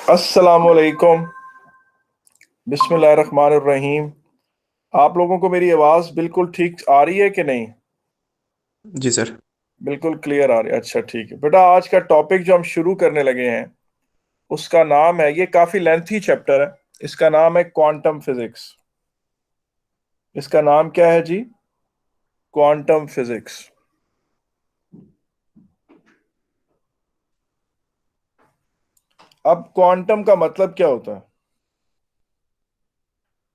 अस्सलामुअलैकुम, बिस्मिल्लाहिर्रहमानिर्रहीम। आप लोगों को मेरी आवाज़ बिल्कुल ठीक आ रही है कि नहीं? जी सर। बिल्कुल क्लियर आ रही है। अच्छा, ठीक है बेटा। आज का टॉपिक जो हम शुरू करने लगे हैं उसका नाम है, ये काफ़ी लेंथी चैप्टर है, इसका नाम है क्वांटम फिजिक्स। इसका नाम क्या है जी? Quantum physics. अब क्वांटम का मतलब क्या होता है?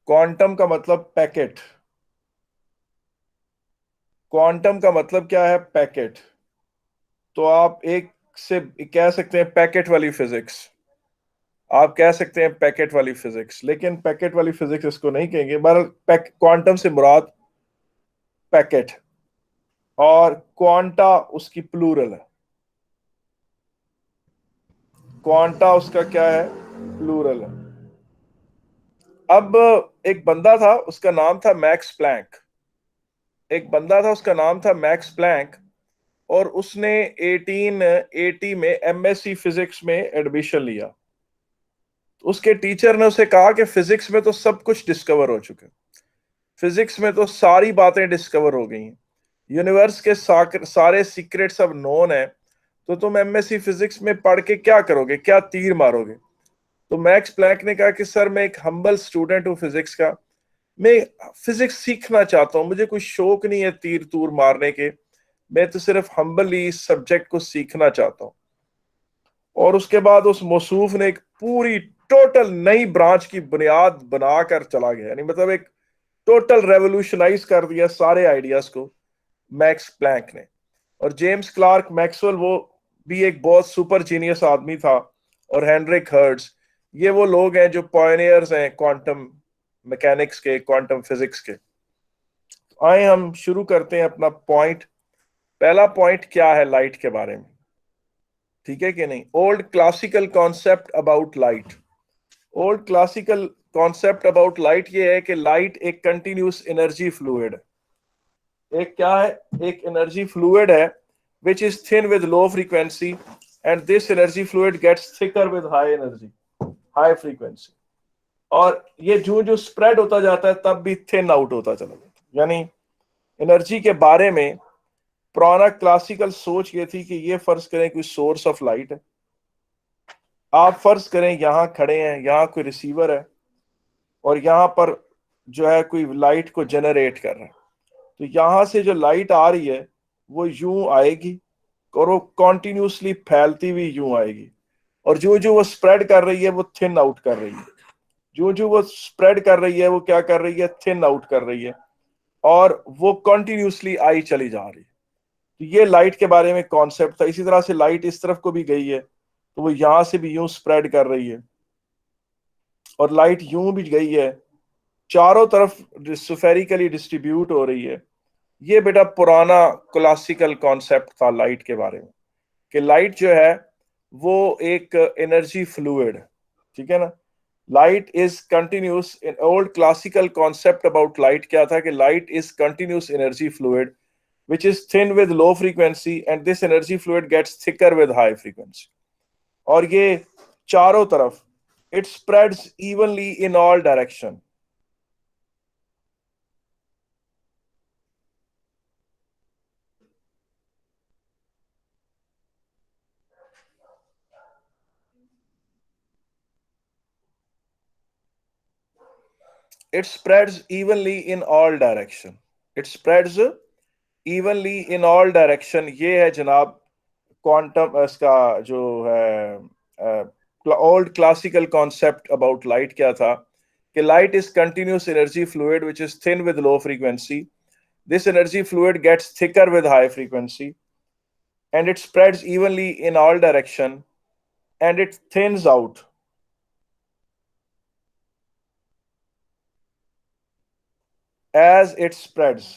क्वांटम का मतलब पैकेट। क्वांटम का मतलब क्या है? पैकेट। तो आप एक से कह सकते हैं पैकेट वाली फिजिक्स, आप कह सकते हैं पैकेट वाली फिजिक्स, लेकिन पैकेट वाली फिजिक्स इसको नहीं कहेंगे। बहरहाल क्वांटम से मुराद पैकेट, और क्वांटा उसकी प्लूरल है। क्वांटा उसका क्या है? प्लूरल है। अब एक बंदा था, उसका नाम था मैक्स प्लैंक। एक बंदा था, उसका नाम था मैक्स प्लैंक, और उसने 1880 में एमएससी फिजिक्स में एडमिशन लिया। उसके टीचर ने उसे कहा कि फिजिक्स में तो सब कुछ डिस्कवर हो चुका है, फिजिक्स में तो सारी बातें डिस्कवर हो गई हैं, यूनिवर्स के सारे सीक्रेट्स अब नोन है, तो तुम एमएससी फिजिक्स में पढ़ के क्या करोगे, क्या तीर मारोगे? तो मैक्स प्लैंक ने कहा कि सर, मैं एक हम्बल स्टूडेंट हूँ फिजिक्स का, मैं फिजिक्स सीखना चाहता हूँ, मुझे कोई शौक नहीं है तीर तूर मारने के, मैं तो सिर्फ हम्बली इस सब्जेक्ट को सीखना चाहता हूँ। और उसके बाद उस मौसूफ ने एक पूरी टोटल नई ब्रांच की बुनियाद बनाकर चला गया, यानी मतलब एक टोटल रेवोल्यूशनाइज कर दिया सारे आइडियाज को मैक्स प्लैंक ने। और जेम्स क्लार्क मैक्सवेल, वो भी एक बहुत सुपर जीनियस आदमी था, और हेनरिक हर्ट्ज, ये वो लोग हैं जो पॉयनियर्स हैं क्वांटम मैकेनिक्स के, क्वांटम फिजिक्स के। तो आए हम शुरू करते हैं अपना पॉइंट। पहला पॉइंट क्या है लाइट के बारे में, ठीक है कि नहीं? Old classical concept about light. Old classical concept about light ये है कि लाइट एक कंटिन्यूस एनर्जी फ्लूइड है। एक क्या है? एक एनर्जी फ्लूइड है which is thin with low frequency, and this energy fluid gets thicker with high energy, high frequency. और ये जो जो स्प्रेड होता जाता है तब भी थिन आउट होता चला जाता है। यानी एनर्जी के बारे में पुराना क्लासिकल सोच ये थी कि ये फर्ज करें कोई सोर्स ऑफ लाइट है, आप फर्ज करें यहां खड़े हैं, यहां कोई रिसीवर है, और यहां पर जो है कोई लाइट को जनरेट कर रहा है। तो यहां से जो लाइट आ रही है वो यूं आएगी, और वो कॉन्टिन्यूसली फैलती हुई यूं आएगी, और जो जो वो स्प्रेड कर रही है वो थिन आउट कर रही है, जो जो वो स्प्रेड कर रही है वो क्या कर रही है? थिन आउट कर रही है, और वो कॉन्टिन्यूसली आई चली जा रही है। तो ये लाइट के बारे में कॉन्सेप्ट था। इसी तरह से लाइट इस तरफ को भी गई है तो वो यहां से भी यूं स्प्रेड कर रही है, और लाइट यूं भी गई है, चारों तरफ स्फेरिकली डिस्ट्रीब्यूट हो रही है। ये बेटा पुराना क्लासिकल कॉन्सेप्ट था लाइट के बारे में, कि लाइट जो है वो एक एनर्जी फ्लूइड, ठीक है ना? Light is continuous. In old classical concept about light क्या था? कि light is continuous energy fluid which is thin with low frequency, and this energy fluid gets thicker with high frequency. और ये चारों तरफ, it spreads evenly in all direction. It spreads evenly in all direction. It spreads evenly in all direction. ये है जनाब quantum, इसका जो है old classical concept about light क्या था? कि light is continuous energy fluid which is thin with low frequency, this energy fluid gets thicker with high frequency, and it spreads evenly in all direction, and it thins out as it spreads.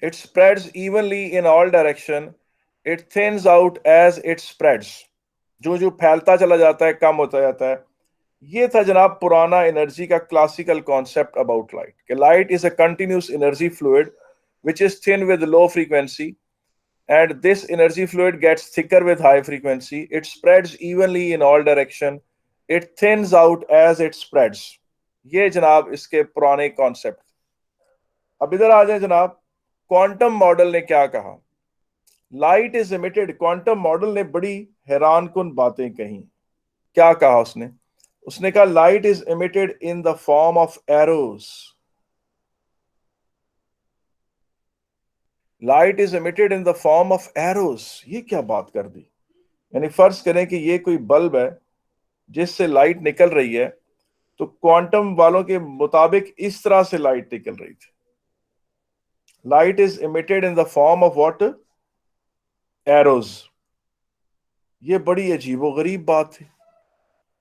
It spreads evenly in all direction, it thins out as it spreads. जो जो फैलता चला जाता है, कम होता जाता है। ये था जनाब पुराना एनर्जी का क्लासिकल कॉन्सेप्ट अबाउट लाइट, कि light is a continuous energy fluid which is thin with low frequency, and this energy fluid gets thicker with high frequency. It spreads evenly in all direction. It thins out as it spreads. ये जनाब इसके पुराने concept. अब इधर आ जाए जनाब, quantum model ने क्या कहा। Light is emitted, quantum model ने बड़ी हैरान कुन बातें कही। क्या कहा उसने? उसने कहा light is emitted in the form of arrows. Light is emitted in the form of arrows. ये क्या बात कर दी? यानी फर्ज करें कि ये कोई बल्ब है जिससे लाइट निकल रही है, तो क्वांटम वालों के मुताबिक इस तरह से लाइट निकल रही थी। Light is emitted in the form of what? Arrows. ये बड़ी अजीबो गरीब बात थी।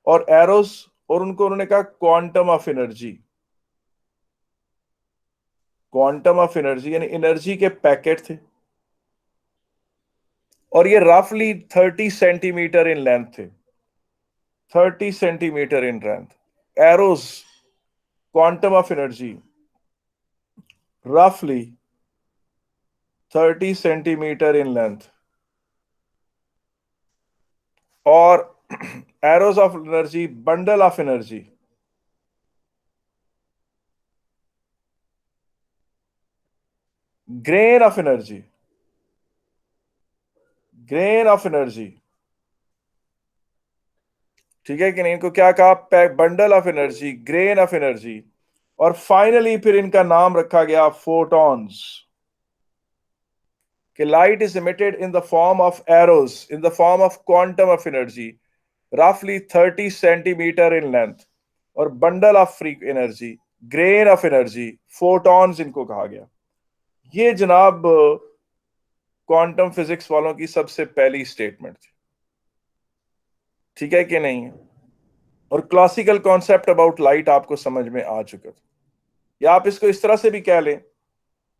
और एरोज, और उनको उन्होंने कहा quantum of energy. Quantum of energy यानी एनर्जी के पैकेट थे, और ये रफली 30 सेंटीमीटर इन लेंथ थे। 30 centimetre in length. Arrows, quantum of energy, roughly 30 centimetre in length. और arrows of energy, bundle of energy. Grain of energy, grain of energy. ठीक है कि नहीं? इनको क्या कहा? Bundle of energy, grain of energy. और फाइनली फिर इनका नाम रखा गया फोटॉन्स। कि light is emitted in the form of arrows, in the form of quantum of energy, रफली 30 सेंटीमीटर इन लेंथ। और bundle of free energy, grain of energy, photons इनको कहा गया। ये जनाब क्वांटम फिजिक्स वालों की सबसे पहली स्टेटमेंट थी। ठीक है कि नहीं? और क्लासिकल कॉन्सेप्ट अबाउट लाइट आपको समझ में आ चुका था। या आप इसको इस तरह से भी कह लें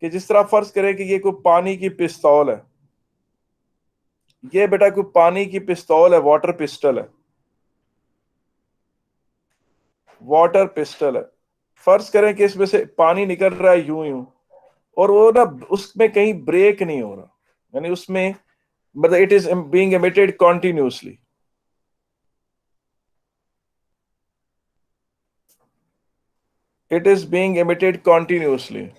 कि जिस तरह फर्ज करें कि ये कोई पानी की पिस्तौल है। ये बेटा कोई पानी की पिस्तौल है, वाटर पिस्टल है, वाटर पिस्टल है। फर्ज करें कि इसमें से पानी निकल रहा है यूं यूं, और वो ना उसमें कहीं ब्रेक नहीं हो रहा, यानी उसमें मतलब it is being emitted continuously. It is being emitted continuously.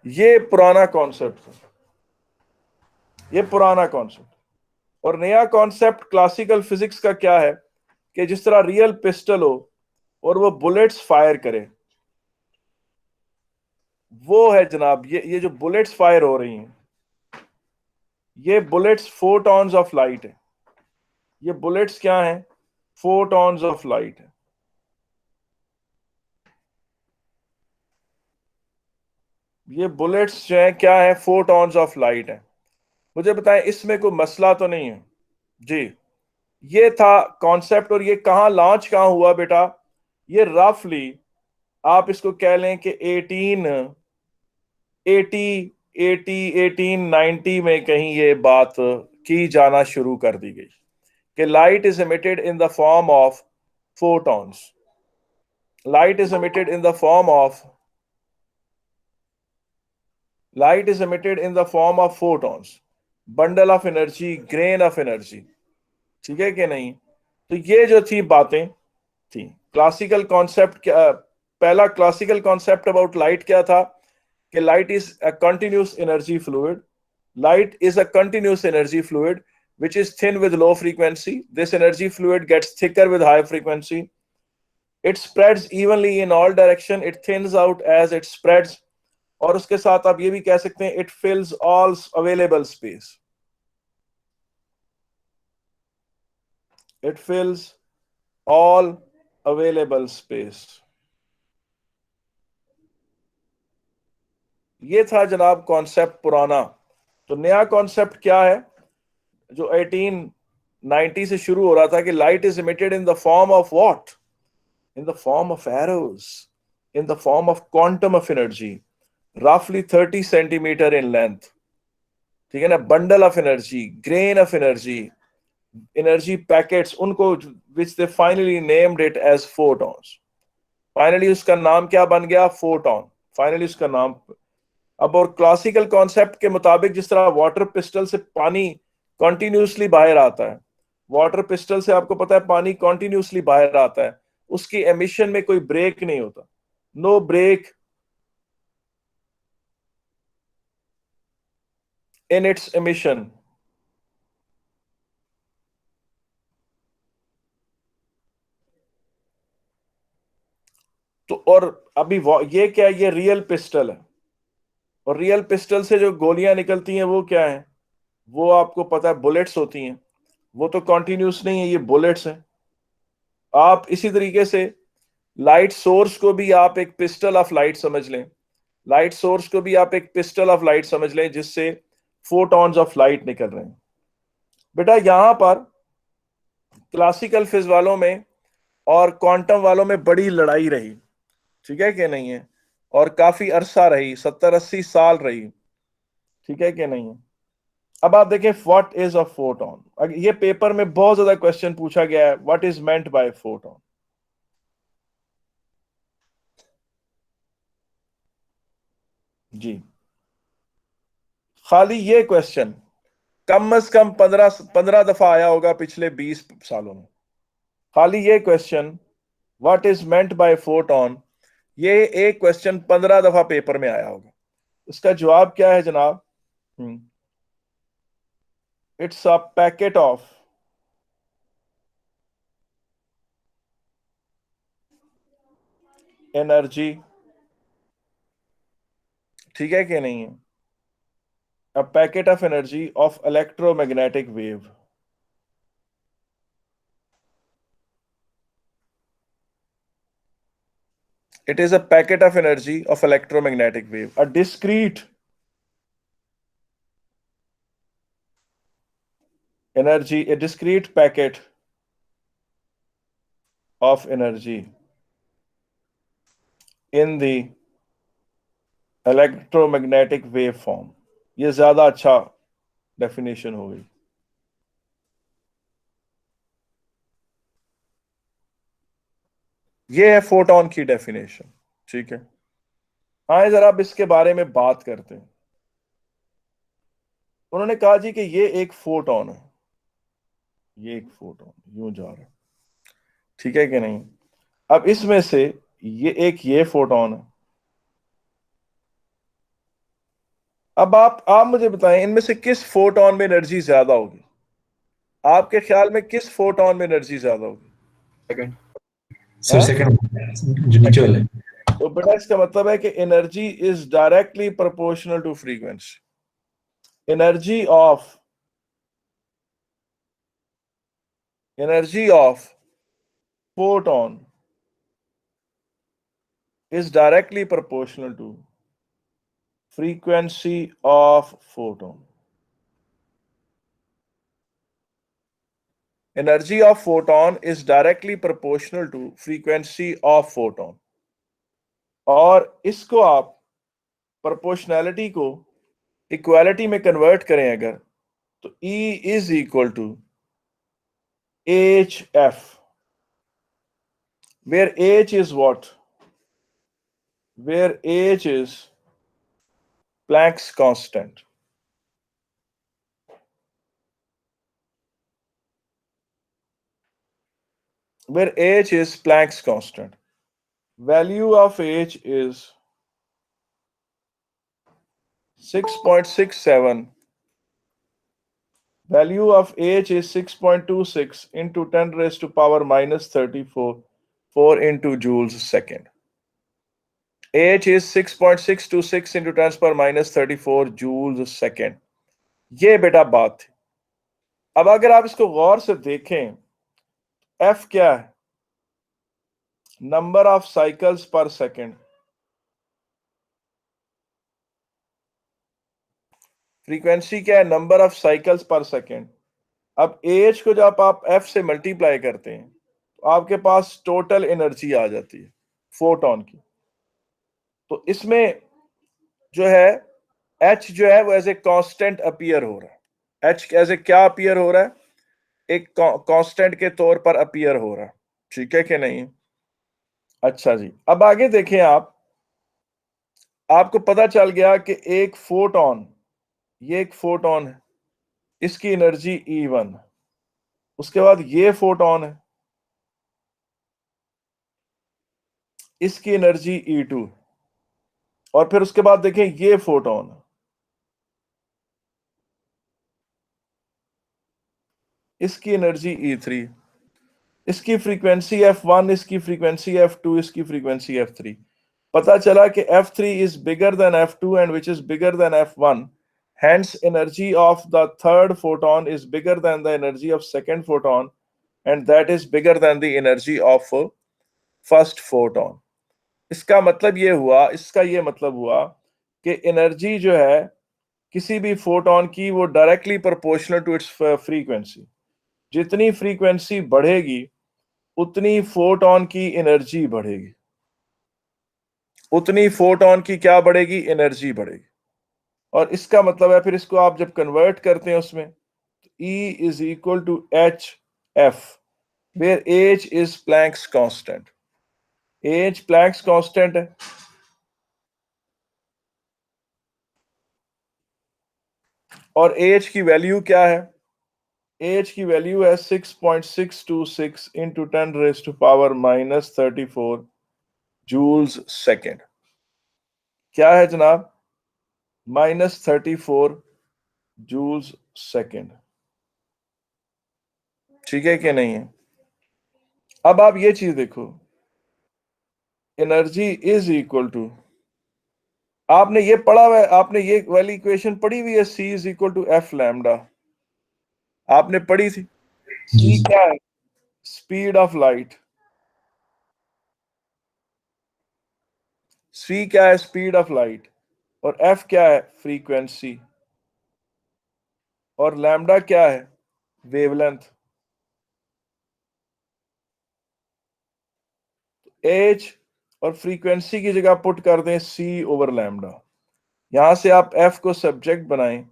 ये पुराना कॉन्सेप्ट था, ये पुराना कॉन्सेप्ट। और नया कॉन्सेप्ट क्लासिकल फिजिक्स का क्या है कि जिस तरह रियल पिस्टल हो और वो बुलेट्स फायर करे, वो है जनाब ये जो बुलेट्स फायर हो रही हैं, ये बुलेट्स फोटॉन्स ऑफ लाइट है। ये बुलेट्स क्या हैं? फोटॉन्स ऑफ लाइट है। ये बुलेट्स जो है क्या है? फोटॉन्स ऑफ लाइट है। मुझे बताएं इसमें कोई मसला तो नहीं है जी? ये था कॉन्सेप्ट। और ये कहां लॉन्च कहां हुआ बेटा? ये रफली आप इसको कह लें कि 1890 में कहीं ये बात की जाना शुरू कर दी गई कि light is emitted in the form of photons. Light is emitted in the form of light is emitted in the form of photons, bundle of energy, grain of energy। ठीक है कि नहीं? तो ये जो थी बातें थी क्लासिकल कॉन्सेप्ट। क्या पहला क्लासिकल कॉन्सेप्ट अबाउट लाइट क्या था? कि light is a continuous energy fluid. Light is a continuous energy fluid which is thin with low frequency. This energy fluid gets thicker with high frequency. It spreads evenly in all direction. It thins out as it spreads. और उसके साथ आप ये भी कह सकते हैं, it fills all available space. It fills all available space. ये था जनाब कॉन्सेप्ट पुराना। तो नया कॉन्सेप्ट क्या है जो 1890 से शुरू हो रहा था? कि light is emitted in the form of what? In the form of arrows, in the form of quantum of energy, roughly 30 centimetre in length. ठीक है ना? Bundle of energy, grain of energy, energy packets, उनको which they finally named it as photons. Finally उसका नाम क्या बन गया? Photon. Finally उसका नाम अब और क्लासिकल कॉन्सेप्ट के मुताबिक जिस तरह वाटर पिस्टल से पानी कॉन्टिन्यूसली बाहर आता है, वाटर पिस्टल से आपको पता है पानी कॉन्टिन्यूसली बाहर आता है, उसकी एमिशन में कोई ब्रेक नहीं होता, no break in its emission. तो और अभी ये क्या है, ये रियल पिस्टल है, और रियल पिस्टल से जो गोलियां निकलती हैं वो क्या है, वो आपको पता है बुलेट्स होती हैं, वो तो कॉन्टिन्यूस नहीं है, ये बुलेट्स हैं। आप इसी तरीके से लाइट सोर्स को भी आप एक पिस्टल ऑफ लाइट समझ लें, लाइट सोर्स को भी आप एक पिस्टल ऑफ लाइट समझ लें जिससे फोटॉन्स ऑफ लाइट निकल रहे हैं। बेटा यहां पर क्लासिकल फिजिक्स वालों में और क्वांटम वालों में बड़ी लड़ाई रही, ठीक है कि नहीं है, और काफी अरसा रही, 70-80 साल रही, ठीक है कि नहीं है। अब आप देखें व्हाट इज अ फोटोन, ये पेपर में बहुत ज्यादा क्वेश्चन पूछा गया है, what is meant by photon. जी, खाली ये क्वेश्चन कम से कम 15 दफा आया होगा पिछले 20 सालों में, खाली ये question what is meant by photon, ये एक क्वेश्चन 15 दफा पेपर में आया होगा। इसका जवाब क्या है जनाब? It's a packet of energy, ठीक है कि नहीं है, a packet of energy of electromagnetic wave. It is a packet of energy of electromagnetic wave, a discrete energy, a discrete packet of energy in the electromagnetic wave form। ये ज्यादा अच्छा definition हो गई। ये है फोटोन की definition, ठीक है। आए जरा अब इसके बारे में बात करते हैं। उन्होंने कहा जी कि ये एक फोटोन है, ये एक फोटोन यूं जा रहा है, ठीक है कि नहीं। अब इसमें से ये फोटोन है। अब आप मुझे बताएं इनमें से किस फोटोन में एनर्जी ज्यादा होगी, आपके ख्याल में किस फोटोन में एनर्जी ज्यादा होगी? सेकंड सर, हाँ, सेकंड जो नीचे वाला है। तो बेटा इसका मतलब है कि energy is directly proportional to frequency. Energy of photon is directly proportional to frequency of photon। Energy of photon is directly proportional to frequency of photon। और इसको आप प्रोपोर्शनैलिटी को इक्वालिटी में कन्वर्ट करें अगर, तो E is equal to H F, where H is what, where H is Planck's constant, where h is Planck's constant। Value of h is 6.67, value of h is 6.26 into 10 raised to power minus 34 4 into joules second। h is 6.626 into 10 power minus 34 joules second। ये बेटा बात थी। अब अगर आप इसको गौर से देखें, f क्या है, नंबर ऑफ साइकिल्स पर सेकेंड, फ्रीक्वेंसी क्या है, नंबर ऑफ साइकिल्स पर सेकेंड। अब एच को जब आप एफ से मल्टीप्लाई करते हैं तो आपके पास टोटल एनर्जी आ जाती है फोटोन की। तो इसमें जो है एच जो है वो एज ए कांस्टेंट अपीयर हो रहा है, एच एज ए क्या अपीयर हो रहा है, एक कांस्टेंट के तौर पर अपीयर हो रहा है, ठीक है कि नहीं। अच्छा जी, अब आगे देखें आप, आपको पता चल गया कि एक फोटॉन, ये एक फोटॉन है, इसकी एनर्जी E1, उसके बाद ये फोटॉन है, इसकी एनर्जी E2, और फिर उसके बाद देखें ये फोटॉन, इसकी एनर्जी E3, इसकी फ्रीक्वेंसी F1, इसकी फ्रीक्वेंसी F2, इसकी फ्रीक्वेंसी F3। पता चला कि F3 is bigger than F2 and which is bigger than F1, hence energy of the third photon is bigger than the energy of second photon and that is bigger than the energy of first photon। इसका मतलब ये हुआ, इसका ये मतलब हुआ कि energy जो है किसी भी फोटोन की वो directly proportional to its frequency. जितनी फ्रीक्वेंसी बढ़ेगी उतनी फोटोन की एनर्जी बढ़ेगी, उतनी फोटोन की क्या बढ़ेगी, एनर्जी बढ़ेगी। और इसका मतलब है फिर इसको आप जब कन्वर्ट करते हैं उसमें, E is equal to HF, where H is Planck's constant। H Planck's constant है, और H की वैल्यू क्या है, H की वैल्यू है 6.626 इंटू 10⁻⁻34 जूल्स सेकेंड। क्या है जनाब, -34 जूल्स सेकेंड। ठीक है कि नहीं है? अब आप ये चीज देखो, एनर्जी इज इक्वल टू, आपने ये पढ़ा हुआ है, आपने ये वाली इक्वेशन पढ़ी हुई है, C is equal to F lambda, आपने पढ़ी थी। जी C क्या है, स्पीड ऑफ लाइट। C क्या है, स्पीड ऑफ लाइट, और F क्या है, फ्रीक्वेंसी, और लैम्डा क्या है, वेवलेंथ। H और फ्रीक्वेंसी की जगह पुट कर दें C ओवर लैम्डा, यहां से आप F को सब्जेक्ट बनाएं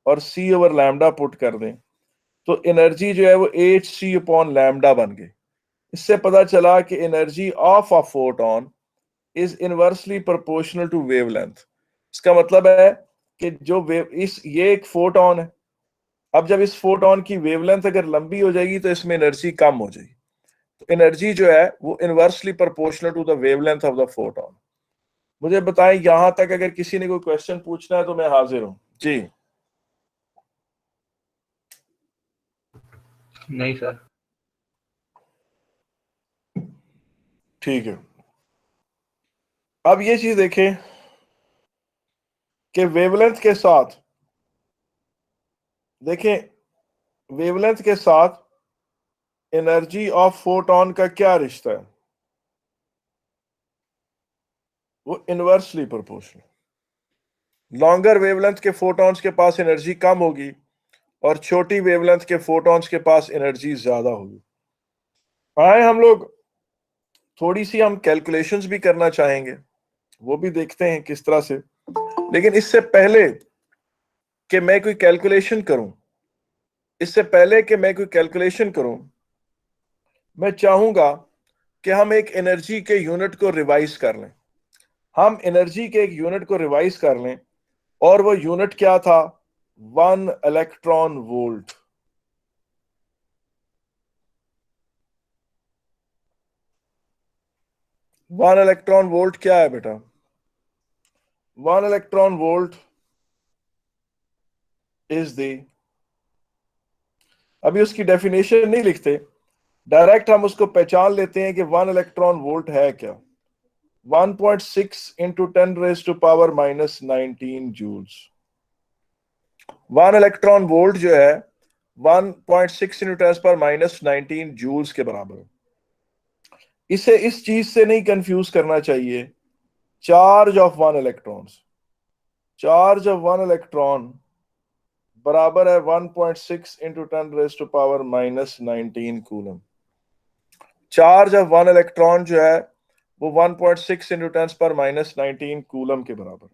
और C ओवर लैम्डा पुट कर दें, तो एनर्जी जो है वो hc अपॉन लैम्डा बन गई। इससे पता चला कि energy of a photon is inversely proportional to wavelength. इसका मतलब है कि जो वेव, इस ये एक फोटोन है, अब जब इस फोटोन की वेवलेंथ अगर लंबी हो जाएगी तो इसमें एनर्जी कम हो जाएगी, तो एनर्जी जो है वो inversely proportional to the wavelength of the photon. मुझे बताएं, यहां तक अगर किसी ने कोई क्वेश्चन पूछना है तो मैं हाजिर हूं जी। नहीं सर। ठीक है, अब ये चीज देखें कि वेवलेंथ के साथ, देखें वेवलेंथ के साथ एनर्जी ऑफ फोटोन का क्या रिश्ता है, वो इनवर्सली प्रोपोर्शनल। लॉन्गर वेवलेंथ के फोटॉन्स के पास एनर्जी कम होगी और छोटी वेवलेंथ के फोटॉन्स के पास एनर्जी ज्यादा होगी। आए हम लोग थोड़ी सी हम कैलकुलेशंस भी करना चाहेंगे, वो भी देखते हैं किस तरह से। लेकिन इससे पहले कि मैं कोई कैलकुलेशन करूं, इससे पहले कि मैं कोई कैलकुलेशन करूं, मैं चाहूंगा कि हम एक एनर्जी के यूनिट को रिवाइज कर लें। हम एनर्जी के एक यूनिट को रिवाइज कर लें, और वो यूनिट क्या था, 1 इलेक्ट्रॉन वोल्ट। 1 इलेक्ट्रॉन वोल्ट क्या है बेटा, 1 इलेक्ट्रॉन वोल्ट इज द, अभी उसकी डेफिनेशन नहीं लिखते, डायरेक्ट हम उसको पहचान लेते हैं कि 1 इलेक्ट्रॉन वोल्ट है क्या। 1.6 इंटू 10⁻⁻19 जूल्स। 1 इलेक्ट्रॉन वोल्ट जो है 1.6 इंटू 10⁻⁻19 जूल्स के बराबर है। इसे इस चीज से नहीं कंफ्यूज करना चाहिए, charge of 1 electrons, charge of 1 electron बराबर है 1.6 into 10⁻⁻19 coulomb. Charge of 1 electron जो है वो 1.6 इंटू 10⁻⁻19 कूलम के बराबर।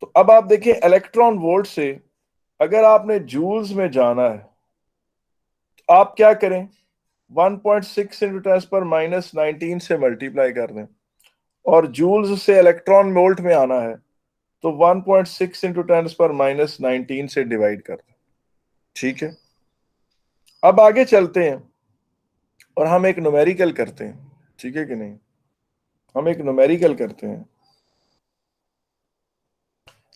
तो अब आप देखिए, इलेक्ट्रॉन वोल्ट से अगर आपने जूल्स में जाना है तो आप क्या करें, 1.6 इंटू 10⁻⁻19 से मल्टीप्लाई कर दें, और जूल्स से इलेक्ट्रॉन वोल्ट में आना है तो 1.6 इंटू 10⁻19 से डिवाइड कर दो। ठीक है, अब आगे चलते हैं और हम एक न्यूमेरिकल करते हैं। ठीक है कि नहीं, हम एक न्यूमेरिकल करते हैं।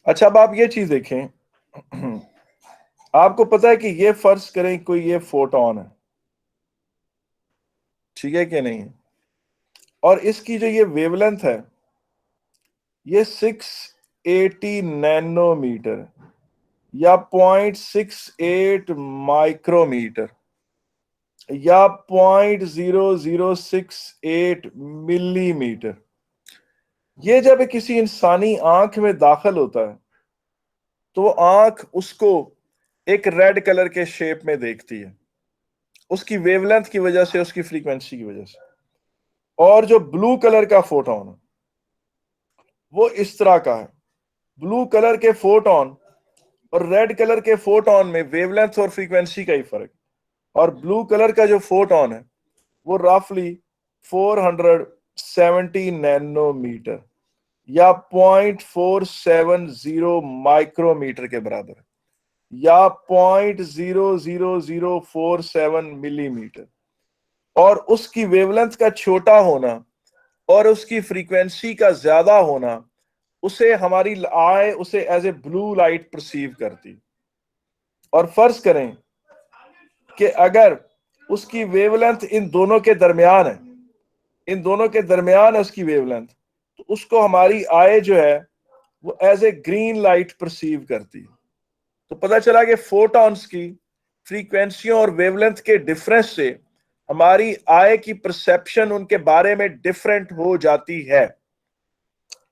अच्छा, अब आप ये चीज देखें, आपको पता है कि ये फर्ज करें कोई ये फोटोन है, ठीक है कि नहीं, और इसकी जो ये वेवलेंथ है ये 680 नैनोमीटर या 0.68 माइक्रोमीटर या 0.0068 मिलीमीटर। ये जब किसी इंसानी आंख में दाखिल होता है तो वो आंख उसको एक रेड कलर के शेप में देखती है, उसकी वेवलेंथ की वजह से, उसकी फ्रीक्वेंसी की वजह से। और जो ब्लू कलर का फोटोन है वो इस तरह का है। ब्लू कलर के फोटोन और रेड कलर के फोटोन में वेवलेंथ और फ्रीक्वेंसी का ही फर्क। और ब्लू कलर का जो फोटोन है वो रफली 470 नैनोमीटर या 0.470 माइक्रोमीटर के बराबर है या 0.00047 मिलीमीटर। और उसकी वेवलेंथ का छोटा होना और उसकी फ्रीक्वेंसी का ज्यादा होना, उसे हमारी आय उसे as a blue light perceive करती। और फर्ज करें कि अगर उसकी वेवलेंथ इन दोनों के दरमियान है, इन दोनों के दरमियान है उसकी वेवलेंथ, तो उसको हमारी आय जो है वो as a green light perceive करती है। तो पता चला कि फोटॉन्स की फ्रीक्वेंसियों और वेवलेंथ के डिफरेंस से हमारी आय की परसेप्शन उनके बारे में डिफरेंट हो जाती है।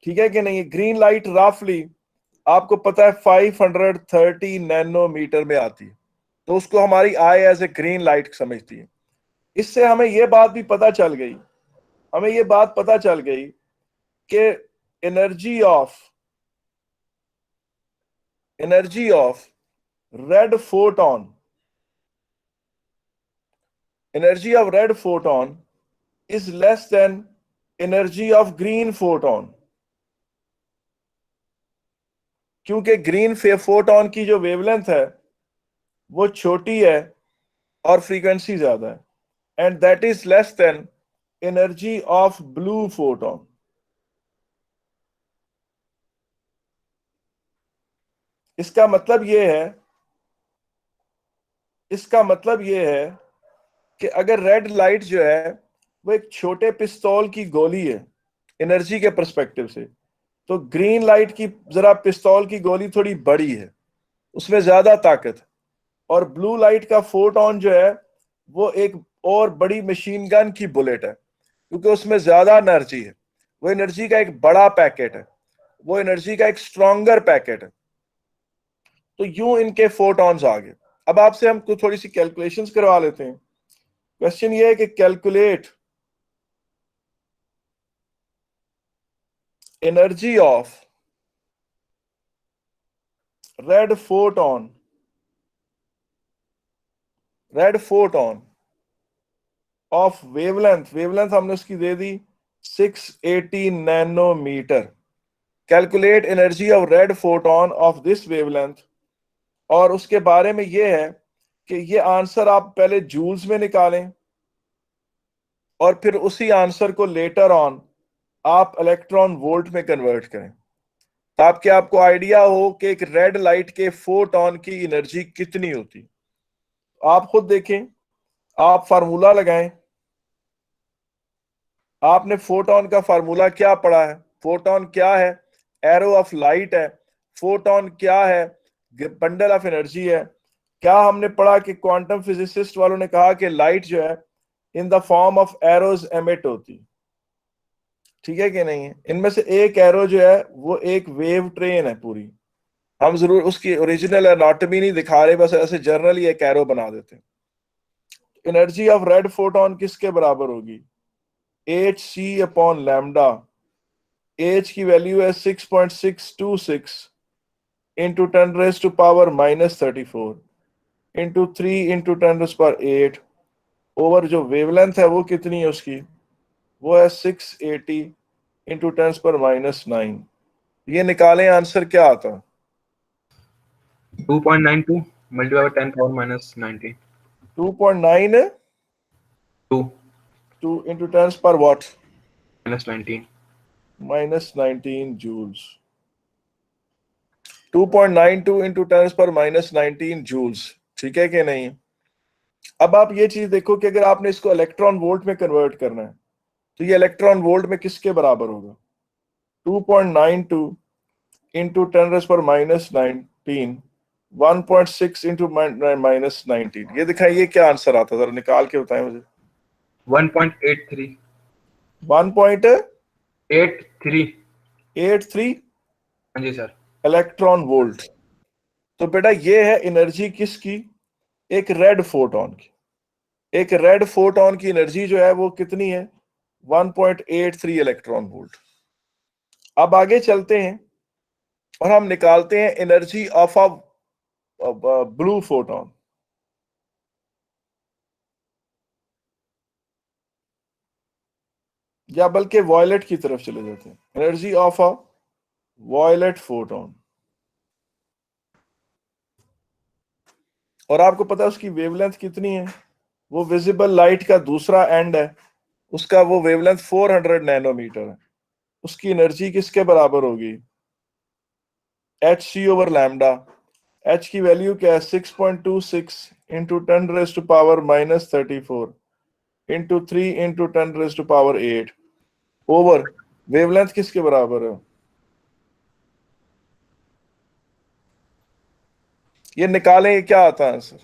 ठीक है कि नहीं। ग्रीन लाइट रफली आपको पता है 530 नैनोमीटर में आती है, तो उसको हमारी I as a green light समझती है। इससे हमें यह बात भी पता चल गई, हमें यह बात पता चल गई कि energy of red photon, energy of red photon is less than energy of green photon, क्योंकि ग्रीन फोटोन की जो वेवलेंथ है वो छोटी है और फ्रीक्वेंसी ज्यादा है, and that is less than energy of blue photon. इसका मतलब यह है, इसका मतलब यह है कि अगर रेड लाइट जो है वो एक छोटे पिस्तौल की गोली है एनर्जी के पर्सपेक्टिव से, तो ग्रीन लाइट की जरा पिस्तौल की गोली थोड़ी बड़ी है, उसमें ज्यादा ताकत है। और ब्लू लाइट का फोटोन जो है वो एक और बड़ी मशीन गन की बुलेट है, क्योंकि उसमें ज्यादा एनर्जी है, वो एनर्जी का एक बड़ा पैकेट है, वो एनर्जी का एक स्ट्रॉन्गर पैकेट है। तो यूं इनके फोटॉन्स आ गए। अब आपसे हम कुछ थोड़ी सी कैलकुलेशंस करवा लेते हैं। क्वेश्चन ये है कि calculate energy of red photon, red photon of wavelength, wavelength हमने उसकी दे दी 680 nanometer. Calculate energy of red photon of this wavelength. और उसके बारे में यह है कि ये आंसर आप पहले जूल्स में निकालें और फिर उसी आंसर को लेटर ऑन आप इलेक्ट्रॉन वोल्ट में कन्वर्ट करें, ताकि आपको आइडिया हो कि एक रेड लाइट के फोटोन की एनर्जी कितनी होती। आप खुद देखें, आप फार्मूला लगाएं। आपने फोटोन का फार्मूला क्या पढ़ा है? फोटोन क्या है? एरो ऑफ लाइट है। फोटोन क्या है? बंडल ऑफ एनर्जी है। क्या हमने पढ़ा कि क्वांटम फिजिसिस्ट वालों ने कहा कि लाइट जो है इन the form of arrows emit होती। ठीक है कि नहीं? इनमें से एक एरो जो है वो एक वेव ट्रेन है पूरी। हम जरूर उसकी ओरिजिनल एनाटॉमी नहीं दिखा रहे, बस ऐसे जनरली एक एरो बना देते हैं। एनर्जी ऑफ रेड फोटोन किसके बराबर होगी? H C upon lambda. H की वैल्यू है 6.626 इंटू 10⁻⁻34 इंटू 3 इंटू 10⁻8 ओवर जो वेवलेंथ है वो कितनी है उसकी? वो है 680 इंटू 10⁻⁹। ये निकालें, आंसर क्या आता? 2.92 multiplied by 10⁻⁻19. 2.9 2 into 10⁻what? -19. -19 joules. 2.92 into 10⁻⁻19 joules. ठीक है कि नहीं? अब आप ये चीज देखो कि अगर आपने इसको इलेक्ट्रॉन वोल्ट में कन्वर्ट करना है तो ये इलेक्ट्रॉन वोल्ट में किसके बराबर होगा? 2.92 इंटू 10⁻⁻19 1.6 इंटू -19। ये दिखाइए क्या आंसर आता, जरा निकाल के बताएं मुझे। 1.83. 1.83 हाँ जी सर। Electron volt. तो बेटा ये है एनर्जी किसकी? एक रेड फोटोन की। एक रेड फोटोन की एनर्जी जो है वो कितनी है? 1.83 इलेक्ट्रॉन वोल्ट। अब आगे चलते हैं और हम निकालते हैं energy of a blue photon. या बल्कि वॉयलेट की तरफ चले जाते हैं। Energy of a violet photon. और आपको पता है उसकी वेवलेंथ कितनी है? वो विजिबल लाइट का दूसरा एंड है, उसका वो वेवलेंथ 400 नैनोमीटर है। उसकी एनर्जी किसके बराबर होगी? H C over lambda. H की वैल्यू क्या है? 6.26 into 10⁻⁻34 into 3 into 10⁻8 over wavelength किसके बराबर है? ये निकालें, ये क्या आता है आंसर?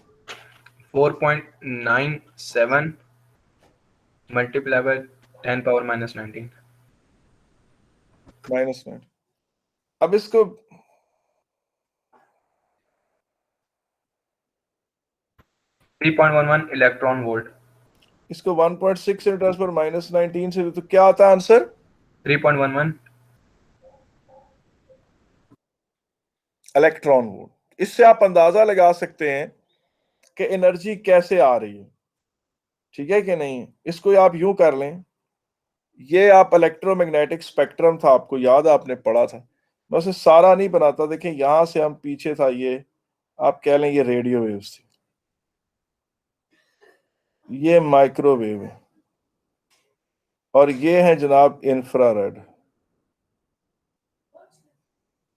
4.97 multiplied by 10⁻⁻19. -9। अब इसको 3.11 इलेक्ट्रॉन वोल्ट. 1.6 इंटू 10⁻⁻19 से तो क्या आता है आंसर? 3.11. Electron volt. इससे आप अंदाजा लगा सकते हैं कि एनर्जी कैसे आ रही है। ठीक है कि नहीं? इसको आप यूं कर लें, ये आप इलेक्ट्रोमैग्नेटिक स्पेक्ट्रम था, आपको याद है, आपने पढ़ा था। मैं उसे सारा नहीं बनाता। देखें यहां से हम पीछे था, ये आप कह लें ये रेडियो वेव्स थी, ये माइक्रोवेव है, और ये है जनाब इंफ्रारेड,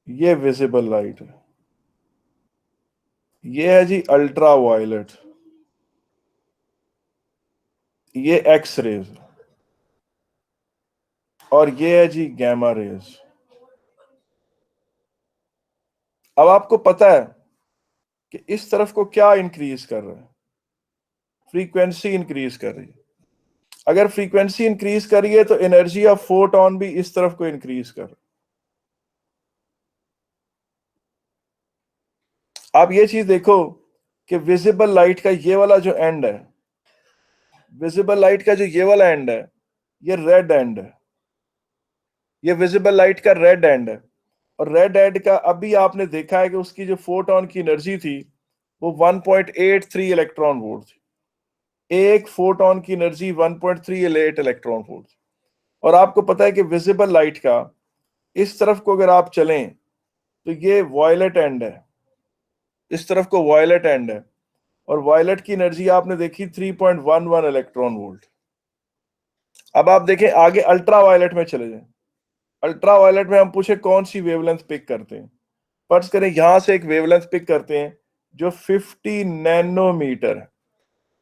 ये विजिबल लाइट है, ये है जी अल्ट्रा वायलेट, ये एक्स रेज, और ये है जी गैमा रेज। अब आपको पता है कि इस तरफ को क्या इंक्रीज कर रहा है? फ्रीक्वेंसी इंक्रीज कर रही है। अगर फ्रीक्वेंसी इंक्रीज करिए तो एनर्जी ऑफ फोटोन भी इस तरफ को इंक्रीज कर रहा है। आप ये चीज देखो कि विजिबल लाइट का ये वाला जो एंड है, विजिबल लाइट का जो ये वाला एंड है, ये रेड एंड है, ये विजिबल लाइट का रेड एंड है। और रेड एंड का अभी आपने देखा है कि उसकी जो फोटोन की एनर्जी थी वो 1.83 इलेक्ट्रॉन वोल्ट थी। एक फोटोन की एनर्जी 1.38 इलेक्ट्रॉन वोल्ट। और आपको पता है कि विजिबल लाइट का इस तरफ को अगर आप चलें तो ये वॉयलेट एंड है, इस तरफ को वॉयलेट एंड है, और वॉयलेट की एनर्जी आपने देखी 3.11 इलेक्ट्रॉन वोल्ट। अब आप देखें आगे अल्ट्रा वायलेट में चले जाएं। अल्ट्रा वायलेट में हम पूछे कौन सी वेवलेंथ पिक करते हैं? फर्ज करें यहां से एक वेवलेंथ पिक करते हैं जो 50 नैनोमीटर है।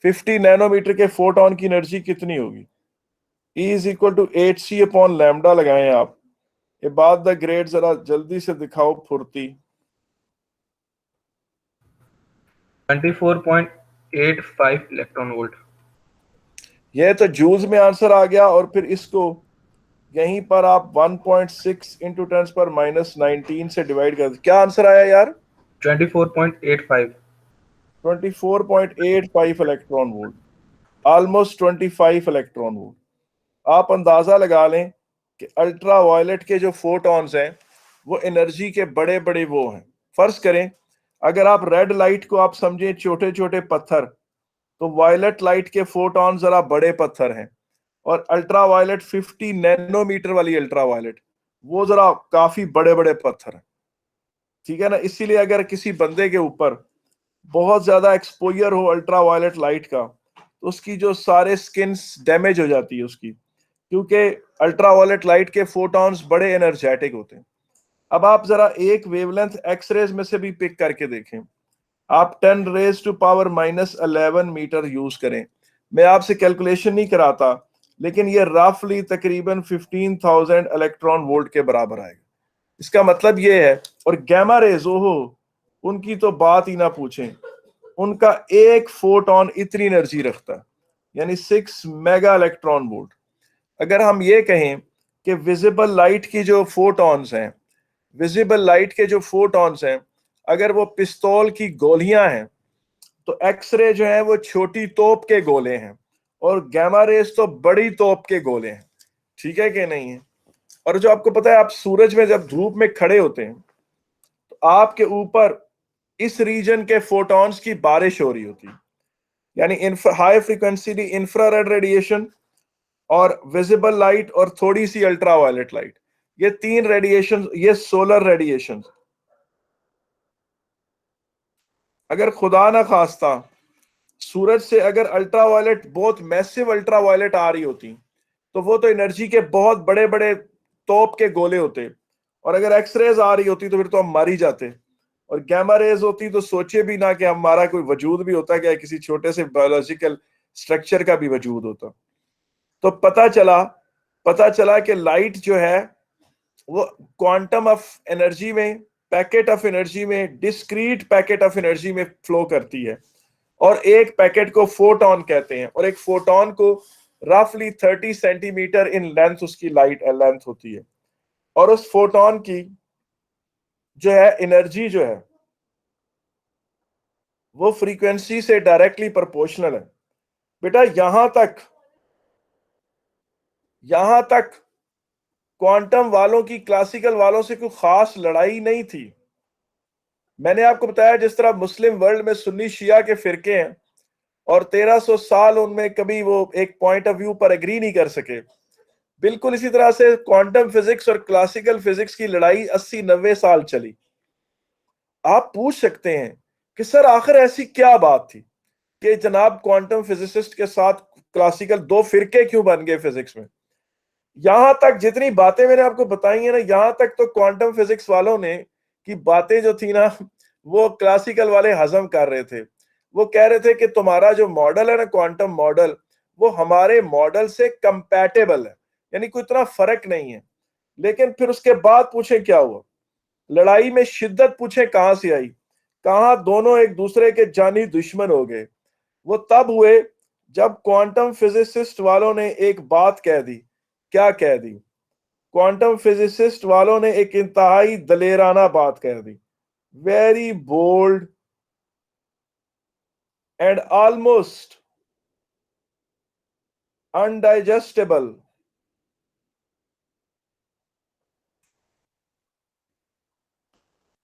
50 नैनोमीटर के फोटोन की एनर्जी कितनी होगी? E is equal to 8c upon lambda लगाएं आप। ये बात द ग्रेड जरा जल्दी से दिखाओ फुर्ती। 24.85 इलेक्ट्रॉन वोल्ट. ये तो जूल्स में आंसर आ गया, और फिर इसको यहीं पर आप 1.6 इंटू 10⁻⁻19 से डिवाइड कर, क्या आंसर आया यार? 24.85. 24.85 electron volt, almost 25 electron volt. आप अंदाजा लगा लें कि अल्ट्रा वायलेट के जो फोटॉन्स हैं वो एनर्जी के बड़े बड़े वो हैं। फर्ज करें अगर आप रेड लाइट को आप समझें छोटे छोटे पत्थर, तो वायलेट लाइट के फोटॉन जरा बड़े पत्थर हैं। और अल्ट्रा वायलेट 50 नैनोमीटर वाली अल्ट्रा वायलेट, वो जरा काफी बड़े बड़े पत्थर है, ठीक है ना। इसीलिए अगर किसी बंदे के ऊपर बहुत ज्यादा एक्सपोजर हो अल्ट्रा वायलेट लाइट का, तो उसकी जो सारे स्किन डैमेज हो जाती है उसकी, क्योंकि अल्ट्रा वायलेट लाइट के फोटॉन्स बड़े एनर्जेटिक होते हैं। अब आप जरा एक वेवलेंथ एक्सरेज में से भी पिक करके देखें, आप 10 raise to power -11 metre use करें। मैं आपसे कैलकुलेशन नहीं कराता, लेकिन ये रफली तकरीबन 15,000 इलेक्ट्रॉन वोल्ट के बराबर आएगा। इसका मतलब ये है, और गैमा रेज, ओहो, उनकी तो बात ही ना पूछें। उनका एक फोटॉन इतनी एनर्जी रखता है, यानी 6 मेगा इलेक्ट्रॉन वोल्ट। अगर हम ये कहें कि विजिबल लाइट की जो फोटॉन्स हैं, विजिबल लाइट के जो फोटॉन्स हैं, अगर वो पिस्तौल की गोलियां हैं, तो एक्सरे जो है वो छोटी तोप के गोले हैं, और गैमा रेज तो बड़ी तोप के गोले हैं, ठीक है कि नहीं है। और जो आपको पता है, आप सूरज में जब धूप में खड़े होते हैं, तो आपके ऊपर इस रीजन के फोटॉन्स की बारिश हो रही होती है, यानी हाई फ्रीक्वेंसी इंफ्रारेड रेडिएशन और विजिबल लाइट और थोड़ी सी अल्ट्रावायलेट लाइट, ये तीन रेडिएशन, ये सोलर रेडिएशन। अगर खुदा ना खास्ता सूरज से अगर अल्ट्रावायलेट, बहुत मैसिव अल्ट्रावायलेट आ रही होती, तो वो तो एनर्जी के बहुत बड़े बड़े तोप के गोले होते, और अगर एक्सरेज आ रही होती तो फिर तो हम मर ही जाते। और गैमा रेज होती तो सोचे भी ना कि हमारा कोई वजूद भी होता, क्या किसी छोटे से बायोलॉजिकल स्ट्रक्चर का भी वजूद होता। तो पता चला कि लाइट जो है वो क्वांटम ऑफ एनर्जी में, पैकेट ऑफ एनर्जी में, डिस्क्रीट पैकेट ऑफ एनर्जी में फ्लो करती है, और एक पैकेट को फोटॉन कहते हैं, और एक फोटॉन को रफली 30 सेंटीमीटर इन लेंथ उसकी लाइट लेंथ होती है। और उस फोटॉन की जो है एनर्जी जो है वो फ्रीक्वेंसी से डायरेक्टली प्रोपोर्शनल है। बेटा यहां तक क्वांटम वालों की क्लासिकल वालों से कोई खास लड़ाई नहीं थी। मैंने आपको बताया जिस तरह मुस्लिम वर्ल्ड में सुन्नी शिया के फिरके हैं, और 1300 साल उनमें कभी वो एक पॉइंट ऑफ व्यू पर एग्री नहीं कर सके, बिल्कुल इसी तरह से क्वांटम फिजिक्स और क्लासिकल फिजिक्स की लड़ाई 80-90 साल चली। आप पूछ सकते हैं कि सर आखिर ऐसी क्या बात थी कि जनाब क्वांटम फिजिसिस्ट के साथ क्लासिकल दो फिरके क्यों बन गए फिजिक्स में। यहां तक जितनी बातें मैंने आपको बताई है ना, यहां तक तो क्वांटम फिजिक्स वालों ने की बातें जो थी ना, वो क्लासिकल वाले हजम कर रहे थे। वो कह रहे थे कि तुम्हारा जो मॉडल है ना, क्वांटम मॉडल, वो हमारे मॉडल से कंपैटिबल है, यानी कोई इतना फर्क नहीं है। लेकिन फिर उसके बाद पूछे क्या हुआ, लड़ाई में शिद्दत पूछे कहां से आई, कहां दोनों एक दूसरे के जानी दुश्मन हो गए। वो तब हुए जब क्वांटम फिजिसिस्ट वालों ने एक बात कह दी। क्या कह दी? क्वांटम फिजिसिस्ट वालों ने एक इंतहाई दलेराना बात कह दी, very bold and almost undigestible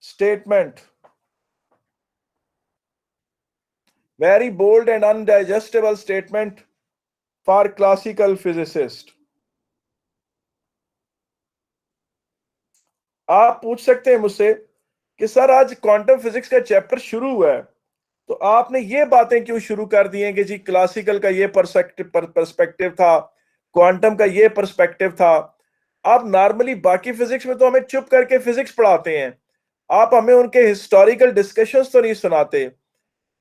statement, very bold and undigestible statement for classical physicist. आप पूछ सकते हैं मुझसे कि सर आज क्वांटम फिजिक्स का चैप्टर शुरू हुआ है, तो आपने ये बातें क्यों शुरू कर दी हैं कि जी क्लासिकल का ये पर्सपेक्टिव था, क्वांटम का ये पर्सपेक्टिव था। आप नॉर्मली बाकी फिजिक्स में तो हमें चुप करके फिजिक्स पढ़ाते हैं, आप हमें उनके हिस्टोरिकल डिस्कशंस तो नहीं सुनाते।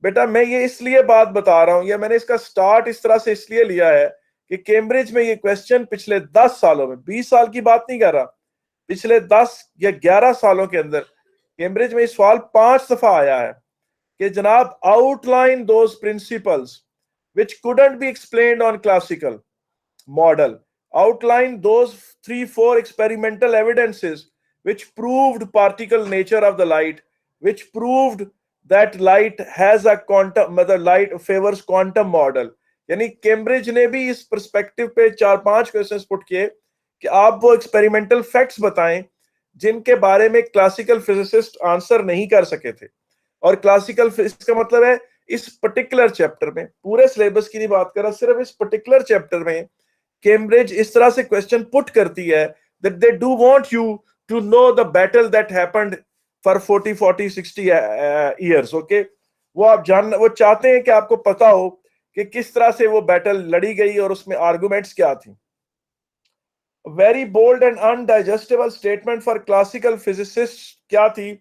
बेटा मैं ये इसलिए बात बता रहा हूं, या मैंने इसका स्टार्ट इस तरह से इसलिए लिया है कि कैम्ब्रिज में ये क्वेश्चन पिछले 10 सालों में, 20 साल की बात नहीं कर रहा, पिछले 10 या 11 सालों के अंदर कैम्ब्रिज में इस सवाल 5 दफा आया है कि जनाब outline those principles which couldn't be explained on classical model, outline those 3-4 experimental evidences which proved particle nature of the light, which proved that light has a quantum, मतलब light favors quantum model। यानी Cambridge ने भी इस perspective पे 4-5 questions put किए कि आप वो एक्सपेरिमेंटल फैक्ट्स बताएं जिनके बारे में क्लासिकल फिजिसिस्ट आंसर नहीं कर सके थे। और क्लासिकल फिजिक्स का मतलब है इस पर्टिकुलर चैप्टर में, पूरे सिलेबस की नहीं बात कर रहा, सिर्फ इस पर्टिकुलर चैप्टर में कैम्ब्रिज इस तरह से क्वेश्चन पुट करती है that they do want you to know the battle that happened for 40 years. Okay, वो चाहते हैं कि आपको पता हो कि किस तरह से वो बैटल लड़ी गई और उसमें आर्गुमेंट्स क्या थी। Very bold and undigestible statement for classical physicist क्या थी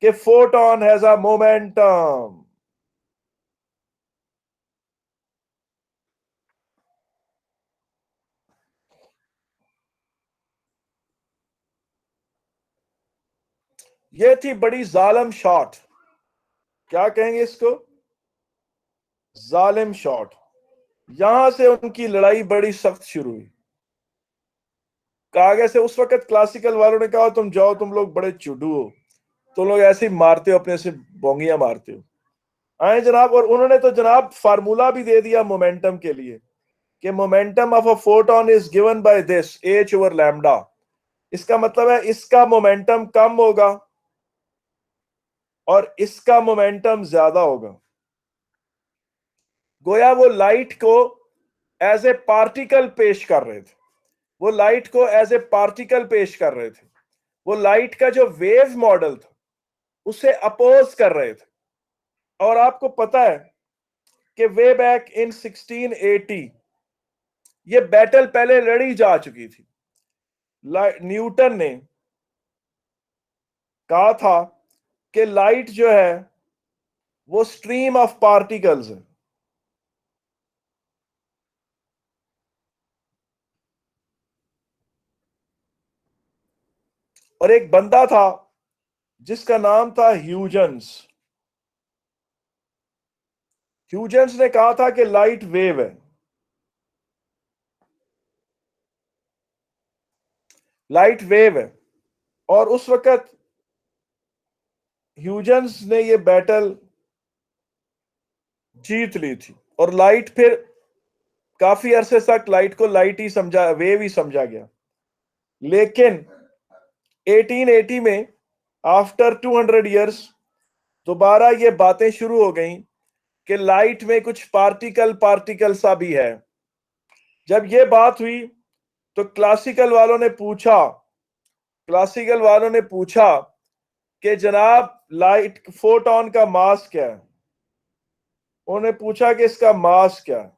कि फोटोन हैज अ मोमेंटम। ये थी बड़ी जालिम शॉट, क्या कहेंगे इसको, जालिम शॉट। यहां से उनकी लड़ाई बड़ी सख्त शुरू हुई। कहा गया से उस वक्त क्लासिकल वालों ने कहा तुम जाओ, तुम लोग बड़े चुडू हो, तुम लोग ऐसे ही मारते हो, अपने से बोंगियां मारते हो। आए जनाब, और उन्होंने तो जनाब फार्मूला भी दे दिया मोमेंटम के लिए कि momentum of a photon is given by this h over lambda. इसका मतलब है इसका मोमेंटम कम होगा और इसका मोमेंटम ज्यादा होगा। गोया वो लाइट को एज ए पार्टिकल पेश कर रहे थे, वो लाइट को एज ए पार्टिकल पेश कर रहे थे, वो लाइट का जो वेव मॉडल था उसे अपोज कर रहे थे। और आपको पता है कि वे बैक इन 1680 ये बैटल पहले लड़ी जा चुकी थी। न्यूटन ने कहा था कि लाइट जो है वो स्ट्रीम ऑफ पार्टिकल्स है। और एक बंदा था जिसका नाम था ह्यूजेंस। ह्यूजेंस ने कहा था कि लाइट वेव है, लाइट वेव है। और उस वक्त ह्यूजेंस ने ये बैटल जीत ली थी और लाइट फिर काफी अरसे तक लाइट को लाइट ही समझा, वेव ही समझा गया। लेकिन 1880 में आफ्टर 200 इयर्स दोबारा ये बातें शुरू हो गई कि लाइट में कुछ पार्टिकल पार्टिकल सा भी है। जब ये बात हुई तो क्लासिकल वालों ने पूछा कि जनाब लाइट फोटोन का मास क्या है। उन्होंने पूछा कि इसका मास क्या है,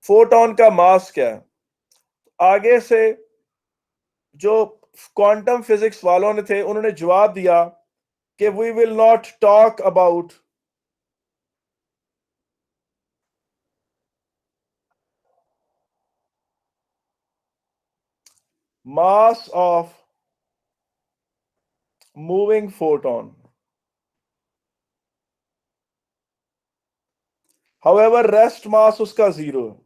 फोटोन का मास क्या है। आगे से जो क्वांटम फिजिक्स वालों ने थे उन्होंने जवाब दिया कि we will not talk about mass of moving photon, however rest mass उसका 0 है।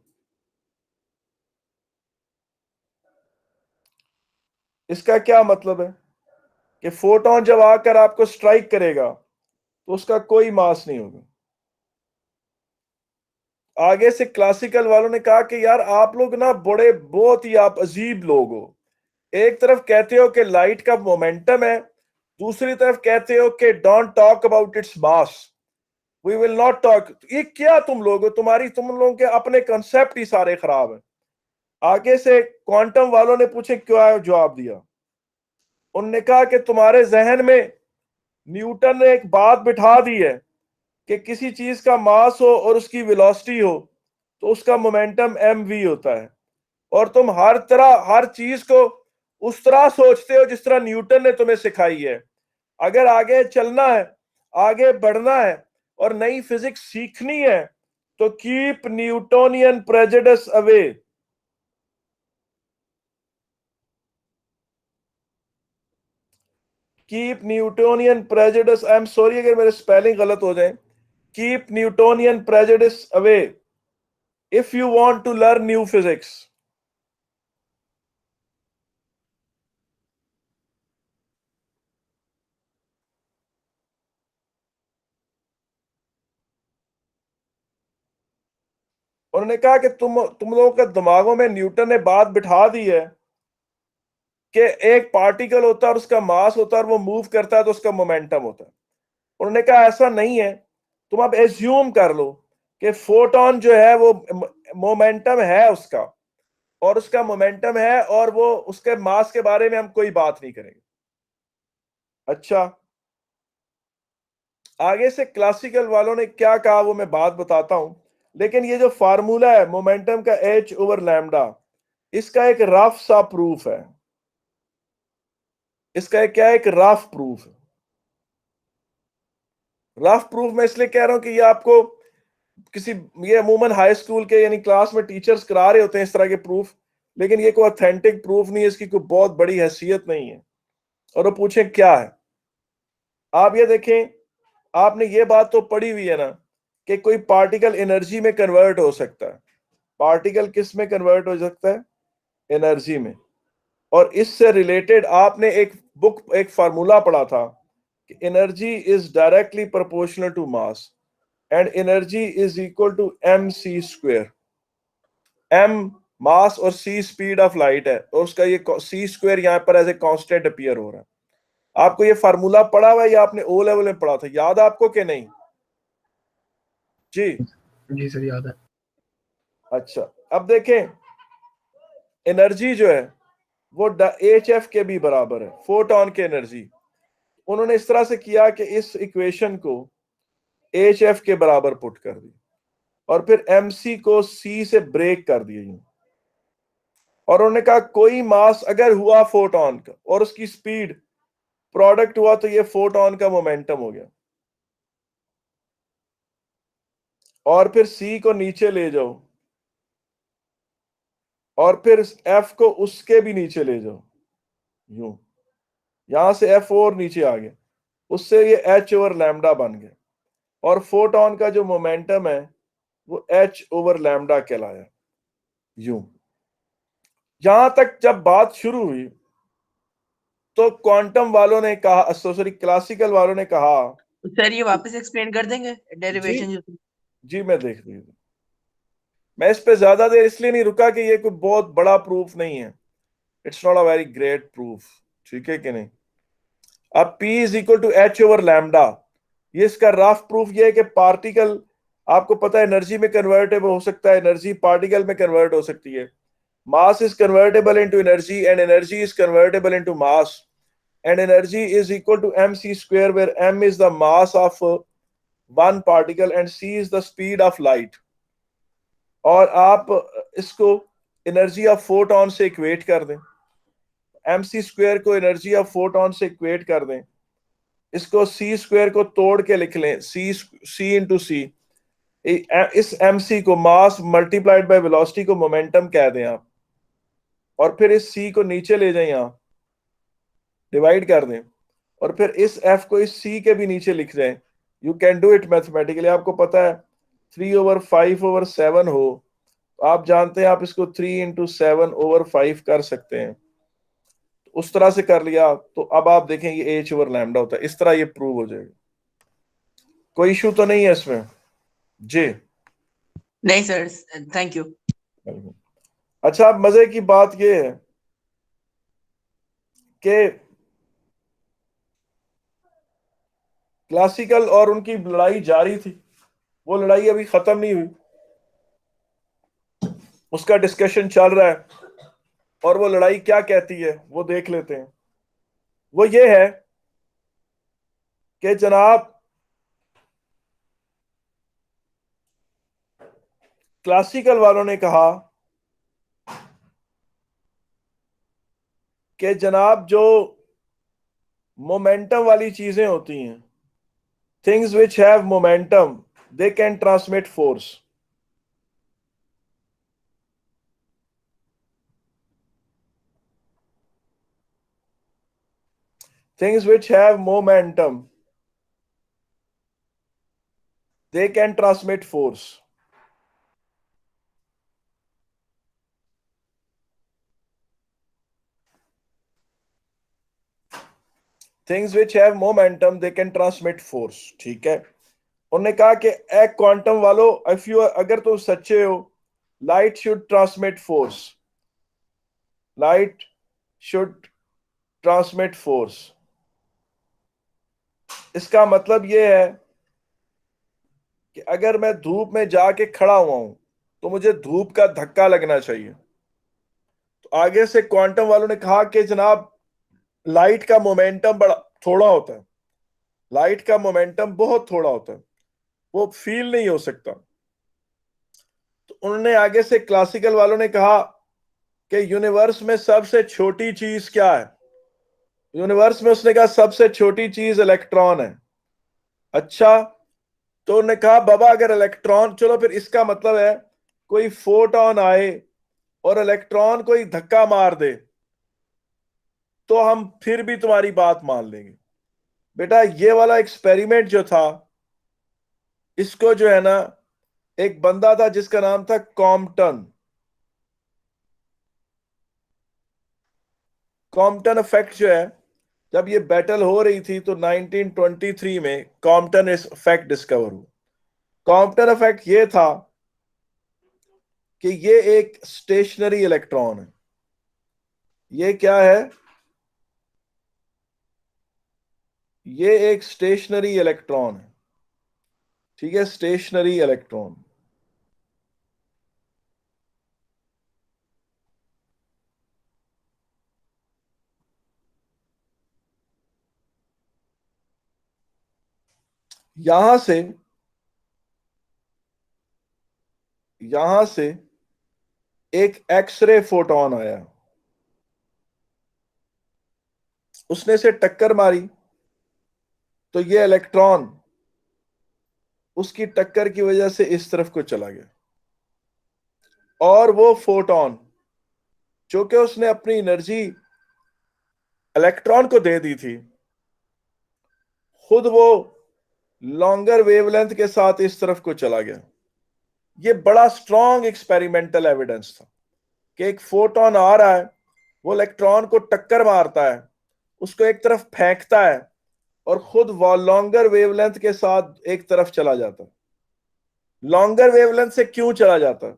इसका क्या मतलब है कि फोटोन जब आकर आपको स्ट्राइक करेगा तो उसका कोई मास नहीं होगा। आगे से क्लासिकल वालों ने कहा कि यार आप लोग ना बड़े बहुत ही आप अजीब लोग हो। एक तरफ कहते हो कि लाइट का मोमेंटम है, दूसरी तरफ कहते हो कि don't talk about its mass, we will not talk. ये क्या तुम लोग हो, तुम लोगों के अपने कंसेप्ट ही सारे खराब हैं। आगे से क्वांटम वालों ने पूछे क्या जवाब दिया। उन्होंने कहा कि तुम्हारे जहन में न्यूटन ने एक बात बिठा दी है कि किसी चीज का मास हो और उसकी वेलोसिटी हो तो उसका मोमेंटम एम वी होता है। और तुम हर चीज को उस तरह सोचते हो जिस तरह न्यूटन ने तुम्हें सिखाई है। अगर आगे चलना है, आगे बढ़ना है और नई फिजिक्स सीखनी है तो keep Newtonian prejudice away. Keep Newtonian prejudice, I am sorry अगर मेरे स्पेलिंग गलत हो जाए, keep Newtonian prejudice away if you want to learn new physics. उन्होंने कहा कि तुम लोगों के दिमागों में न्यूटन ने बात बिठा दी है कि एक पार्टिकल होता है और उसका मास होता है और वो मूव करता है तो उसका मोमेंटम होता है। उन्होंने कहा ऐसा नहीं है, तुम अब एज्यूम कर लो कि फोटोन जो है वो मोमेंटम है उसका, और उसका मोमेंटम है, और वो उसके मास के बारे में हम कोई बात नहीं करेंगे। अच्छा, आगे से क्लासिकल वालों ने क्या कहा वो मैं बात बताता हूं, लेकिन ये जो फार्मूला है मोमेंटम का h ओवर लैम्डा, इसका एक रफ सा प्रूफ है। इसका एक क्या है, एक रफ प्रूफ है। रफ प्रूफ मैं इसलिए कह रहा हूं कि ये आपको किसी, ये अमूमन हाई स्कूल के यानी क्लास में टीचर्स करा रहे होते हैं इस तरह के प्रूफ, लेकिन ये कोई ऑथेंटिक प्रूफ नहीं है, इसकी कोई बहुत बड़ी हैसियत नहीं है। और वो पूछे क्या है, आप ये देखें, आपने ये बात तो पढ़ी हुई है ना कि कोई पार्टिकल एनर्जी में कन्वर्ट हो सकता है। पार्टिकल किस में कन्वर्ट हो सकता है, एनर्जी में। और इससे रिलेटेड आपने एक बुक, एक फार्मूला पढ़ा था कि energy is directly proportional to mass and energy is equal to M C square. M mass और सी स्पीड ऑफ लाइट है, और उसका ये सी स्क्वेयर यहां पर एज ए कांस्टेंट अपीयर हो रहा है। आपको ये फार्मूला पढ़ा हुआ है या आपने ओ लेवल में पढ़ा था, याद आपको कि नहीं? जी जी सर याद है। अच्छा, अब देखें, एनर्जी जो है वो एच एफ के भी बराबर है, फोटोन की एनर्जी। उन्होंने इस तरह से किया कि इस इक्वेशन को एच एफ के बराबर पुट कर दी, और फिर एम सी को सी से ब्रेक कर दिया यूं। और उन्होंने कहा कोई मास अगर हुआ फोटोन का और उसकी स्पीड प्रोडक्ट हुआ तो ये फोटोन का मोमेंटम हो गया। और फिर सी को नीचे ले जाओ, और फिर एफ को उसके भी नीचे ले जाओ यूं, यहां से एफ और नीचे आ गया, उससे ये एच ओवर लैम्डा बन गया। और फोटोन का जो मोमेंटम है वो एच ओवर लैम्डा कहलाया यूं। यहां तक जब बात शुरू हुई तो क्वांटम वालों ने कहा, सॉरी क्लासिकल वालों ने कहा, सर ये वापस एक्सप्लेन कर देंगे जी डेरिवेशन जो जी मैं देख रही हूँ। मैं इस पे ज्यादा देर इसलिए नहीं रुका कि ये कोई बहुत बड़ा प्रूफ नहीं है, it's not a very great proof, ठीक है कि नहीं। अब P is equal to H over lambda, ये इसका रफ प्रूफ ये है कि पार्टिकल, आपको पता है एनर्जी में कन्वर्टेबल हो सकता है, एनर्जी पार्टिकल में कन्वर्ट हो सकती है। Mass is convertible into energy and energy is convertible into mass, and energy is equal to mc square where m is the mass of one particle and c is the speed of light। और आप इसको energy of photon से equate कर दें, mc square को energy of photon से equate कर दें, इसको c स्क्वायर को तोड़ के लिख लें, c इंटू सी, इस mc को मास मल्टीप्लाइड बाय वेलोसिटी को मोमेंटम कह दें आप, और फिर इस c को नीचे ले जाएं, यहां डिवाइड कर दें, और फिर इस f को इस c के भी नीचे लिख दें। You can do it mathematically, आपको पता है 3/5/7 हो, आप जानते हैं आप इसको 3/7/5 कर सकते हैं, उस तरह से कर लिया तो अब आप देखें ये h ओवर लैम्डा होता है, इस तरह ये प्रूव हो जाएगा। कोई इशू तो नहीं है इसमें? जी नहीं सर, थैंक यू। अच्छा, अब मजे की बात ये है कि क्लासिकल और उनकी लड़ाई जारी थी, वो लड़ाई अभी खत्म नहीं हुई, उसका डिस्कशन चल रहा है। और वो लड़ाई क्या कहती है वो देख लेते हैं। वो ये है कि जनाब क्लासिकल वालों ने कहा कि जनाब जो मोमेंटम वाली चीजें होती हैं, things which have momentum they can transmit force. Things which have momentum, they can transmit force. Things which have momentum, they can transmit force. ठीक है, उन्होंने कहा कि ए क्वांटम वालों, इफ यू, अगर तुम सच्चे हो, light should transmit force, light should transmit force. इसका मतलब यह है कि अगर मैं धूप में जाके खड़ा हुआ हूं तो मुझे धूप का धक्का लगना चाहिए। तो आगे से क्वांटम वालों ने कहा कि जनाब लाइट का मोमेंटम बड़ा थोड़ा होता है, लाइट का मोमेंटम बहुत थोड़ा होता है, वो फील नहीं हो सकता। तो उन्होंने आगे से क्लासिकल वालों ने कहा कि यूनिवर्स में सबसे छोटी चीज क्या है? यूनिवर्स में उसने कहा सबसे छोटी चीज इलेक्ट्रॉन है। अच्छा, तो उन्होंने कहा बाबा अगर इलेक्ट्रॉन, चलो फिर इसका मतलब है कोई फोटॉन आए और इलेक्ट्रॉन कोई धक्का मार दे तो हम फिर भी तुम्हारी बात मान लेंगे। बेटा ये वाला एक्सपेरिमेंट जो था, इसको जो है ना, एक बंदा था जिसका नाम था कॉम्पटन। कॉम्पटन इफेक्ट जो है, जब ये बैटल हो रही थी तो 1923 में कॉम्पटन इफेक्ट डिस्कवर हुआ। कॉम्पटन इफेक्ट ये था कि ये एक स्टेशनरी इलेक्ट्रॉन है। ये क्या है? ये एक स्टेशनरी इलेक्ट्रॉन है। ठीक है, स्टेशनरी इलेक्ट्रॉन। यहां से यहां से एक एक्सरे फोटोन आया, उसने से टक्कर मारी, तो ये इलेक्ट्रॉन उसकी टक्कर की वजह से इस तरफ को चला गया। और वो फोटोन जो कि उसने अपनी एनर्जी इलेक्ट्रॉन को दे दी थी, खुद वो लॉन्गर वेवलेंथ के साथ इस तरफ को चला गया। ये बड़ा स्ट्रॉन्ग एक्सपेरिमेंटल एविडेंस था कि एक फोटोन आ रहा है, वो इलेक्ट्रॉन को टक्कर मारता है, उसको एक तरफ फेंकता है और खुद लॉन्गर वेवलेंथ के साथ एक तरफ चला जाता है। लॉन्गर वेवलेंथ से क्यों चला जाता है?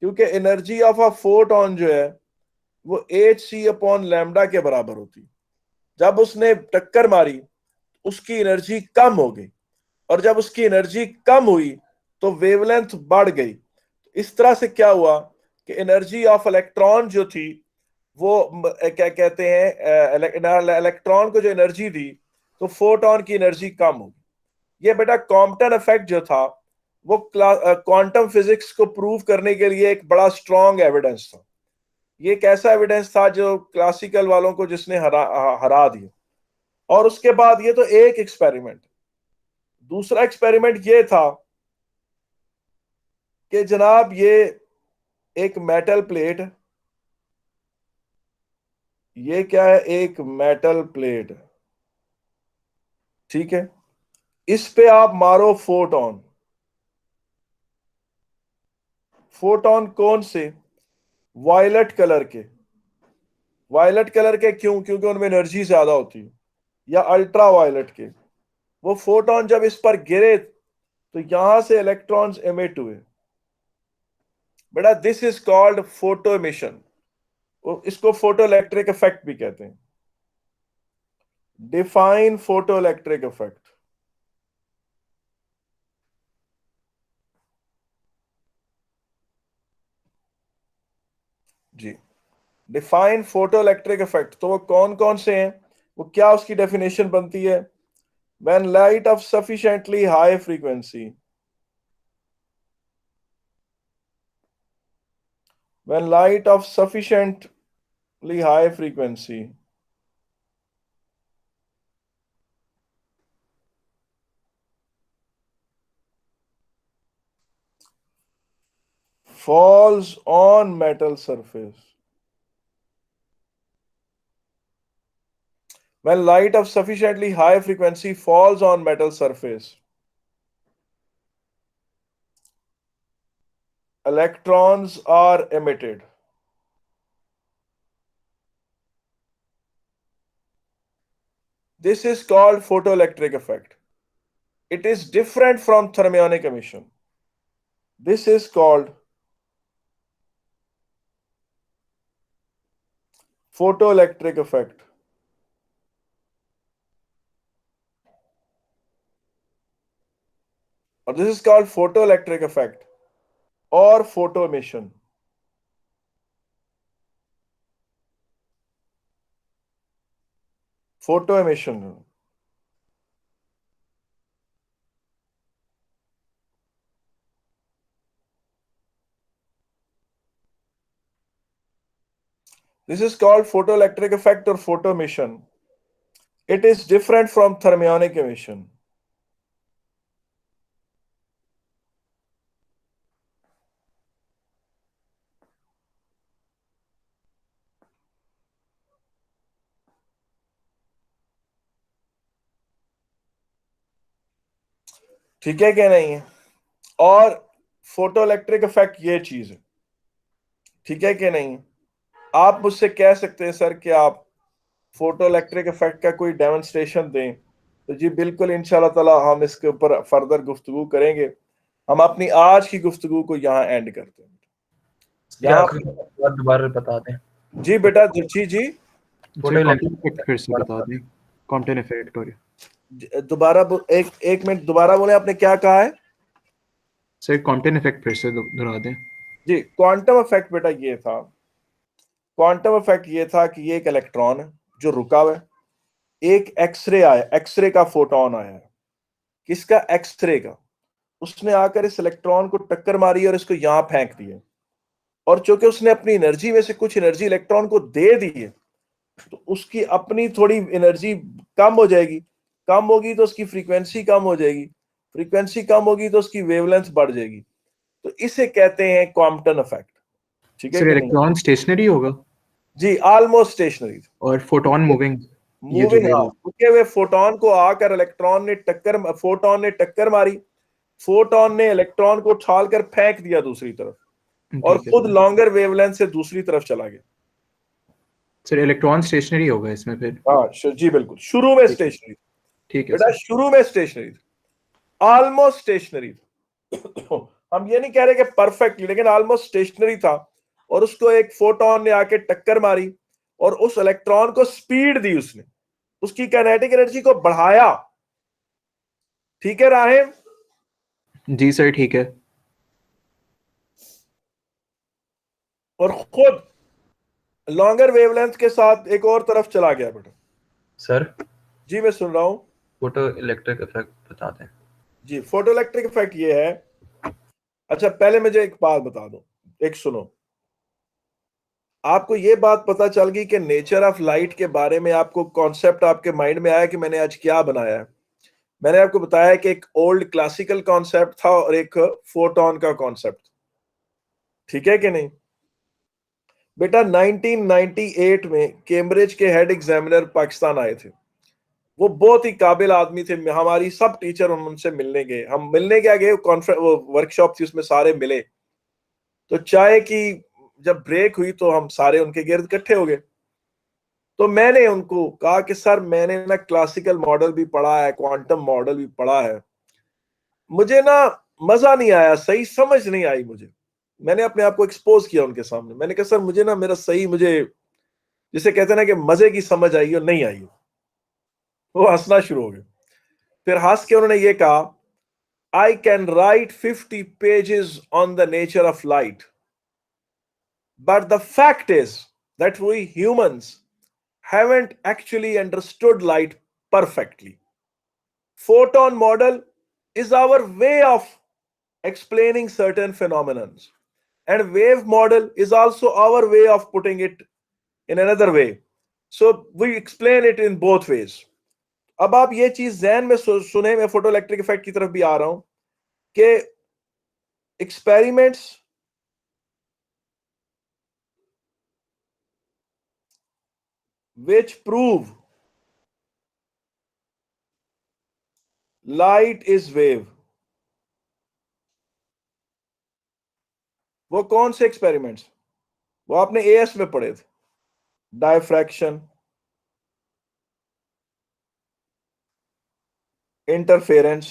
क्योंकि एनर्जी ऑफ अ फोटोन जो है वो एच सी अपॉन लैम्डा के बराबर होती। जब उसने टक्कर मारी उसकी एनर्जी कम हो गई, और जब उसकी एनर्जी कम हुई तो वेवलेंथ बढ़ गई। इस तरह से क्या हुआ कि एनर्जी ऑफ इलेक्ट्रॉन जो थी वो क्या कहते हैं, इलेक्ट्रॉन को जो एनर्जी दी तो फोटोन की एनर्जी कम हो गई। ये बेटा कॉम्पटन इफेक्ट जो था वो क्वांटम फिजिक्स को प्रूव करने के लिए एक बड़ा स्ट्रॉन्ग एविडेंस था। ये एक ऐसा एविडेंस था जो क्लासिकल वालों को जिसने हरा दिया। और उसके बाद ये तो एक एक्सपेरिमेंट, दूसरा एक्सपेरिमेंट ये था कि जनाब ये एक मेटल प्लेट, ये क्या है? एक मेटल प्लेट। ठीक है, इस पे आप मारो फोटोन। फोटोन कौन से? वायलेट कलर के। वायलेट कलर के क्यों? क्योंकि उनमें एनर्जी ज्यादा होती है। या अल्ट्रा वायलेट के। वो फोटोन जब इस पर गिरे तो यहां से इलेक्ट्रॉन्स एमिट हुए। बेटा this is called photo emission. इसको फोटो इलेक्ट्रिक इफेक्ट भी कहते हैं। Define photo electric effect. जी, डिफाइन फोटो इलेक्ट्रिक इफेक्ट, तो वो कौन कौन से हैं, वो क्या उसकी डेफिनेशन बनती है? When light of sufficiently high frequency, when light of sufficiently high frequency falls on metal surface, when light of sufficiently high frequency falls on metal surface, electrons are emitted. This is called photoelectric effect. It is different from thermionic emission. This is called photoelectric effect. Or this is called photoelectric effect. और photo emission. Photo emission, this is called photoelectric effect or photo emission. It is different from thermionic emission. ठीक है क्या नहीं है? और photo electric effect ये चीज है, ठीक है कि नहीं? आप मुझसे कह सकते हैं सर कि आप फोटो इलेक्ट्रिक इफेक्ट का कोई डेमोन्स्ट्रेशन दें, तो जी बिल्कुल इंशाल्लाह ताला हम इसके ऊपर फर्दर गुफ्तगू करेंगे। हम अपनी आज की गुफ्तगू को यहाँ एंड करते हैं। इसके आखिरी में एक बार दोबारा बता दें। जी बेटा, जी जी फोटो कॉम्पटन इफेक्ट फिर से बता दें। कॉम्पटन इफेक्ट और दोबारा एक मिनट दोबारा बोले, आपने क्या कहा है? सर कॉम्पटन इफेक्ट फिर से दोहरा दें। जी, क्वांटम इफेक्ट बेटा ये था, क्वांटम इफेक्ट ये था कि ये एक इलेक्ट्रॉन है जो रुका हुआ है, एक एक्सरे आया, एक्सरे का फोटोन आया है। किसका? एक्सरे का। उसने आकर इस इलेक्ट्रॉन को टक्कर मारी और इसको यहां फेंक दिया, और चूंकि उसने अपनी एनर्जी में से कुछ एनर्जी इलेक्ट्रॉन को दे दी है, तो उसकी अपनी थोड़ी एनर्जी कम हो जाएगी, कम होगी तो उसकी फ्रीक्वेंसी कम हो जाएगी, फ्रीक्वेंसी कम होगी तो उसकी वेवलेंथ बढ़ जाएगी। तो इसे कहते हैं क्वांटम इफेक्ट। ठीक है सर कि नहीं? इलेक्ट्रॉन स्टेशनरी होगा जी, ऑलमोस्ट स्टेशनरी और फोटोन मूविंग। मूविंग। हाँ, रुके हुए फोटोन को आकर इलेक्ट्रॉन ने टक्कर, फोटोन ने टक्कर मारी, फोटोन ने इलेक्ट्रॉन को उछालकर फेंक दिया दूसरी तरफ, और खुद लॉन्गर वेवलेंथ से दूसरी तरफ चला गया। सर इलेक्ट्रॉन स्टेशनरी होगा इसमें फिर? हाँ जी बिल्कुल, शुरू में स्टेशनरी। ठीक है बेटा शुरू में स्टेशनरी, ऑलमोस्ट स्टेशनरी। हम ये नहीं कह रहे कि परफेक्टली, लेकिन ऑलमोस्ट स्टेशनरी था, और उसको एक फोटोन ने आके टक्कर मारी और उस इलेक्ट्रॉन को स्पीड दी, उसने उसकी काइनेटिक एनर्जी को बढ़ाया। ठीक है राहिम? जी सर ठीक है। और खुद लॉन्गर वेवलेंथ के साथ एक और तरफ चला गया। बेटा सर जी मैं सुन रहा हूं। फोटो इलेक्ट्रिक इफेक्ट बता दें। जी, फोटो इलेक्ट्रिक इफेक्ट ये है। अच्छा पहले मुझे एक बात बता दो, एक सुनो। आपको ये बात पता चल गई कि नेचर ऑफ लाइट के बारे में आपको कॉन्सेप्ट आपके माइंड में आया कि मैंने आज क्या बनाया है। मैंने आपको बताया कि एक ओल्ड क्लासिकल कॉन्सेप्ट था और एक फोटोन का कॉन्सेप्ट। ठीक है कि नहीं? बेटा 1998 में कैम्ब्रिज के हेड एग्जामिनर पाकिस्तान आए थे। वो बहुत ही काबिल आदमी थे, हमारी सब टीचर उनसे मिलने गए, हम मिलने क्या गए, कॉन्फ्रेंस वो वर्कशॉप थी उसमें सारे मिले। तो चाय की जब ब्रेक हुई तो हम सारे उनके गिर्द इकट्ठे हो गए। तो मैंने उनको कहा कि सर मैंने ना क्लासिकल मॉडल भी पढ़ा है, क्वांटम मॉडल भी पढ़ा है, मुझे ना मजा नहीं आया, सही समझ नहीं आई मुझे। मैंने अपने आप को एक्सपोज किया उनके सामने। मैंने कहा सर मुझे ना मेरा सही, मुझे जिसे कहते हैं ना कि मजे की समझ आई हो नहीं आई हो। वो हंसना शुरू हो गए। फिर हंस के उन्होंने ये कहा, I can write 50 pages on the nature of light. But the fact is that we humans haven't actually understood light perfectly. Photon model is our way of explaining certain phenomena. And wave model is also our way of putting it in another way. So we explain it in both ways. अब आप ये चीज जहन में सुने, मैं photo electric effect की तरफ भी आ रहा हूं कि experiments which prove light is wave, वो कौन से एक्सपेरिमेंट्स? वो आपने एएस में पढ़े थे। Diffraction, interference,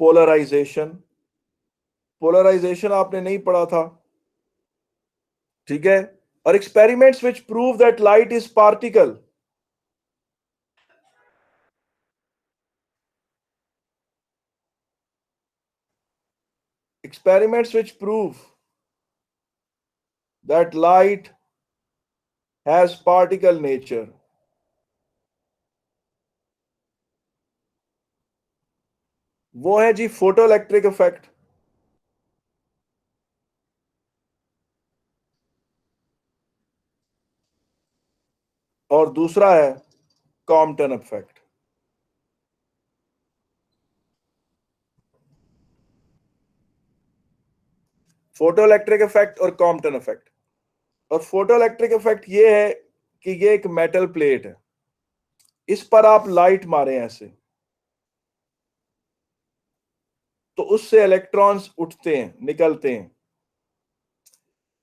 polarisation. पोलराइजेशन आपने नहीं पढ़ा था, ठीक है? और experiments which prove that light is particle. experiments which prove that light has particle nature. वो है जी फोटो इलेक्ट्रिक इफेक्ट, और दूसरा है Compton effect. Photo electric effect और कॉम्पटन इफेक्ट। और फोटो इलेक्ट्रिक इफेक्ट ये है कि ये एक मेटल प्लेट है, इस पर आप लाइट मारें ऐसे, तो उससे इलेक्ट्रॉन्स उठते हैं, निकलते हैं।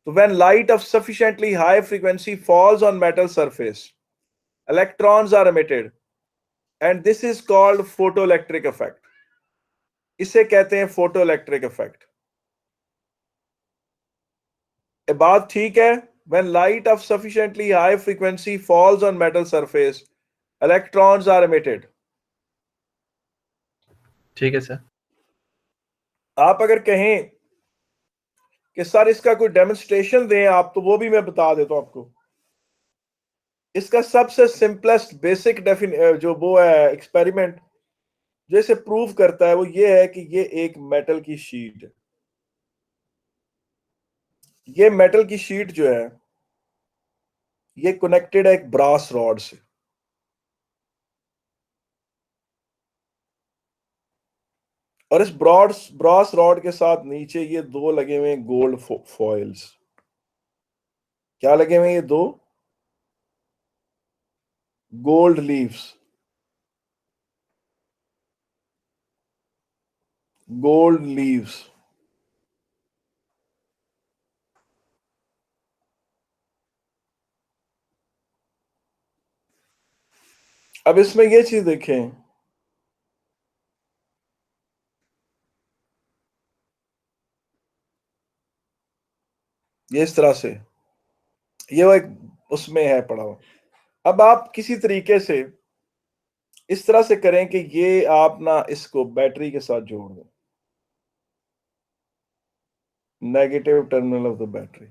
तो when light of sufficiently high frequency falls on metal surface, electrons are emitted and this is called photoelectric effect. इसे कहते हैं फोटोइलेक्ट्रिक इफेक्ट। ये बात ठीक है? When light of sufficiently high frequency falls on metal surface, electrons are emitted. ठीक है sir. आप अगर कहें कि सर इसका कोई डेमोन्स्ट्रेशन दें आप, तो वो भी मैं बता देता हूं आपको। इसका सबसे सिंपलेस्ट बेसिक जो वो है एक्सपेरिमेंट जो इसे प्रूव करता है, वो ये है कि ये एक मेटल की शीट है। ये मेटल की शीट जो है ये कनेक्टेड है एक ब्रास रॉड से, और इस ब्रास रॉड के साथ नीचे ये दो लगे हुए हैं गोल्ड फॉइल्स। क्या लगे हुए हैं? ये दो गोल्ड लीव्स, गोल्ड लीव्स। अब इसमें ये चीज देखें, ये इस तरह से, ये वो एक उसमें है पड़ा हुआ। अब आप किसी तरीके से इस तरह से करें कि ये आप ना इसको बैटरी के साथ जोड़ दें, negative terminal of the battery,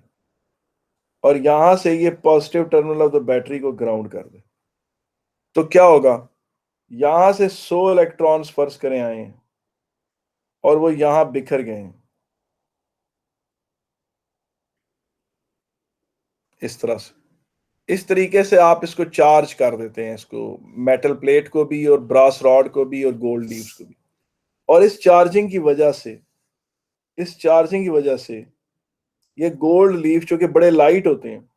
और यहां से ये positive terminal of the battery को ग्राउंड कर दें। तो क्या होगा? यहां से 100 इलेक्ट्रॉन्स फर्ज करें आए हैं और वो यहां बिखर गए हैं इस तरह से। इस तरीके से आप इसको चार्ज कर देते हैं, इसको मेटल प्लेट को भी और ब्रास रॉड को भी और गोल्ड लीव्स को भी। और इस चार्जिंग की वजह से ये गोल्ड लीफ जो कि बड़े लाइट होते हैं,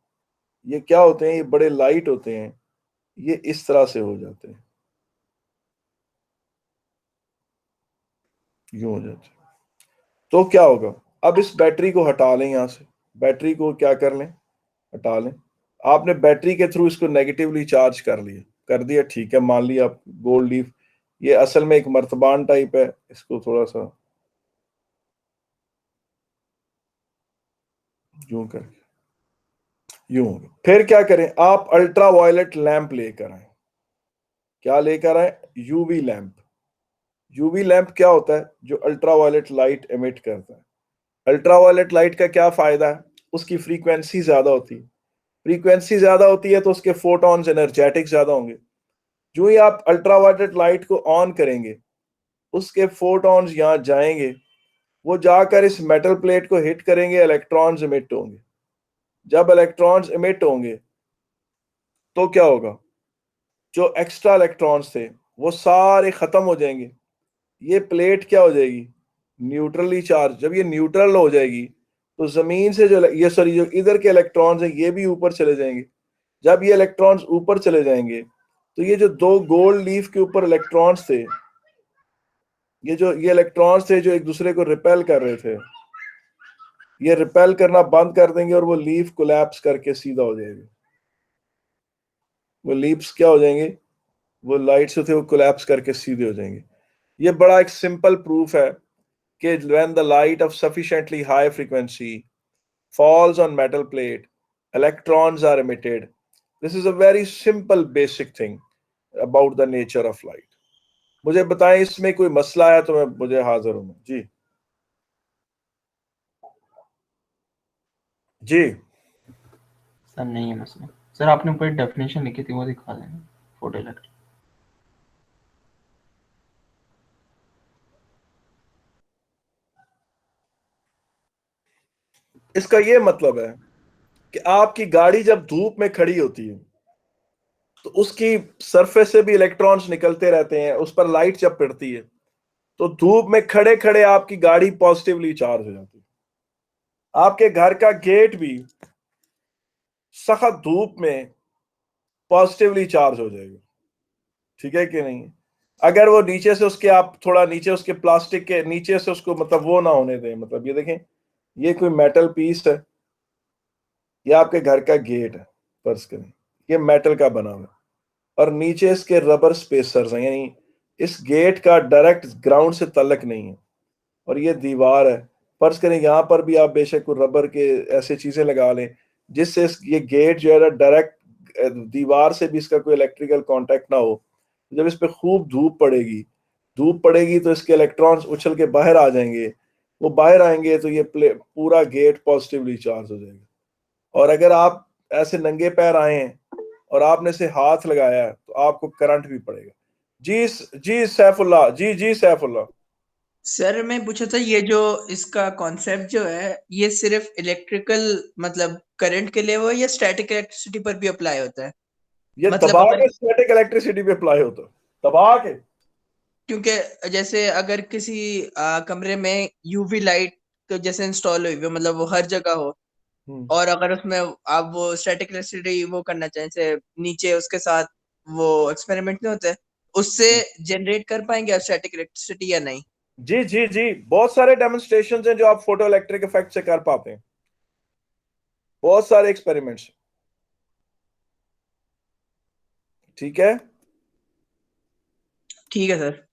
ये क्या होते हैं? ये बड़े लाइट होते हैं, ये इस तरह से हो जाते हैं, यूं हो जाते हैं। तो क्या होगा? अब इस बैटरी को हटा लें, यहां से बैटरी को क्या कर लें? हटा लें। आपने बैटरी के थ्रू इसको नेगेटिवली चार्ज कर दिया, ठीक है, मान लिया आप गोल्ड लीफ। ये असल में एक मर्तबान टाइप है, इसको थोड़ा सा यूं करके यूं होगा। फिर क्या करें? आप अल्ट्रा वायलेट लैंप लेकर आए। क्या लेकर आए? UV lamp. यूवी लैंप क्या होता है? जो अल्ट्रा वायलेट लाइट एमिट करता है। अल्ट्रा वायलेट लाइट का क्या फायदा है? उसकी फ्रीक्वेंसी ज्यादा होती है। फ्रीक्वेंसी ज्यादा होती है तो उसके फोटॉन्स एनर्जेटिक ज्यादा होंगे। जो ही आप अल्ट्रा वायलेट लाइट को ऑन करेंगे, उसके फोटॉन्स यहां जाएंगे, वो जाकर इस मेटल प्लेट को हिट करेंगे, इलेक्ट्रॉन्स इमिट होंगे। जब इलेक्ट्रॉन्स इमिट होंगे तो क्या होगा? जो एक्स्ट्रा इलेक्ट्रॉन्स थे वो सारे खत्म हो जाएंगे। ये प्लेट क्या हो जाएगी? Neutrally charge. जब ये न्यूट्रल हो जाएगी तो जमीन से जो इधर के इलेक्ट्रॉन्स हैं ये भी ऊपर चले जाएंगे। जब ये इलेक्ट्रॉन्स ऊपर चले जाएंगे तो ये जो दो गोल्ड लीफ के ऊपर इलेक्ट्रॉन्स थे, ये इलेक्ट्रॉन्स थे जो एक दूसरे को रिपेल कर रहे थे, ये रिपेल करना बंद कर देंगे और वो लीफ कोलैप्स करके सीधा हो जाएगी। वो लीव्स क्या हो जाएंगे? वो लाइट से थे, वो कोलैप्स करके सीधे हो जाएंगे। ये बड़ा एक सिंपल प्रूफ है कि when the light of sufficiently high frequency falls on metal plate, electrons are emitted. This is a very simple basic thing about the nature of light. मुझे बताएं इसमें कोई मसला है तो मुझे हाजिर हूं जी। जी सर नहीं है मसला। सर आपने ऊपर डेफिनेशन लिखी थी वो दिखा देना, फोटो इलेक्ट्रिक। इसका ये मतलब है कि आपकी गाड़ी जब धूप में खड़ी होती है तो उसकी सरफेस से भी इलेक्ट्रॉन्स निकलते रहते हैं, उस पर लाइट जब पड़ती है तो धूप में खड़े खड़े आपकी गाड़ी पॉजिटिवली चार्ज हो जाती है। आपके घर का गेट भी सख्त धूप में पॉजिटिवली चार्ज हो जाएगा, ठीक है कि नहीं? अगर वो नीचे से उसके, आप थोड़ा नीचे उसके प्लास्टिक के नीचे से उसको मतलब वो ना होने दें, मतलब ये देखें, ये कोई मेटल पीस है, ये आपके घर का गेट है फर्ज करें, ये मेटल का बना हुआ है और नीचे इसके रबर स्पेसर्स हैं, यानी इस गेट का डायरेक्ट ग्राउंड से तल्लक नहीं है, और ये दीवार है। फर्ज करें यहाँ पर भी आप बेशक रबर के ऐसे चीजें लगा लें जिससे ये गेट जो है डायरेक्ट दीवार से भी इसका कोई इलेक्ट्रिकल कांटेक्ट ना हो। जब इस पे खूब धूप पड़ेगी तो इसके इलेक्ट्रॉन्स उछल के बाहर आ जाएंगे, वो बाहर आएंगे तो ये पूरा गेट पॉजिटिवली चार्ज हो जाएगा। और अगर आप ऐसे नंगे पैर आए हैं और आपने से हाथ लगाया है तो आपको करंट भी पड़ेगा। जी जी सैफुल्लाह, जी सैफुल्लाह। सर मैं पूछा था, ये जो इसका कॉन्सेप्ट जो है ये सिर्फ इलेक्ट्रिकल मतलब करंट के लिए हो या स्टैटिक इलेक्ट्रिसिटी पर भी अप्लाई होता है? ये मतलब दबा अगर, के स्टैटिक इलेक्ट्रिसिटी पे अप्लाई होता है, दबा के। क्योंकि जैसे अगर किसी कमरे में यूवी लाइट तो जैसे इंस्टॉल हुई हो, मतलब वो हर जगह हो, हम्म। और अगर उसमें आप वो स्टैटिक इलेक्ट्रिसिटी वो करना चाहें, जैसे नीचे उसके साथ वो एक्सपेरिमेंट नहीं होते, उससे जनरेट कर पाएंगे आप स्टैटिक इलेक्ट्रिसिटी या नहीं? जी जी जी, बहुत सारे डेमोन्स्ट्रेशंस हैं जो आप फोटो इलेक्ट्रिक इफेक्ट से कर पाते हैं, बहुत सारे एक्सपेरिमेंट्स, ठीक है। ठीक है सर।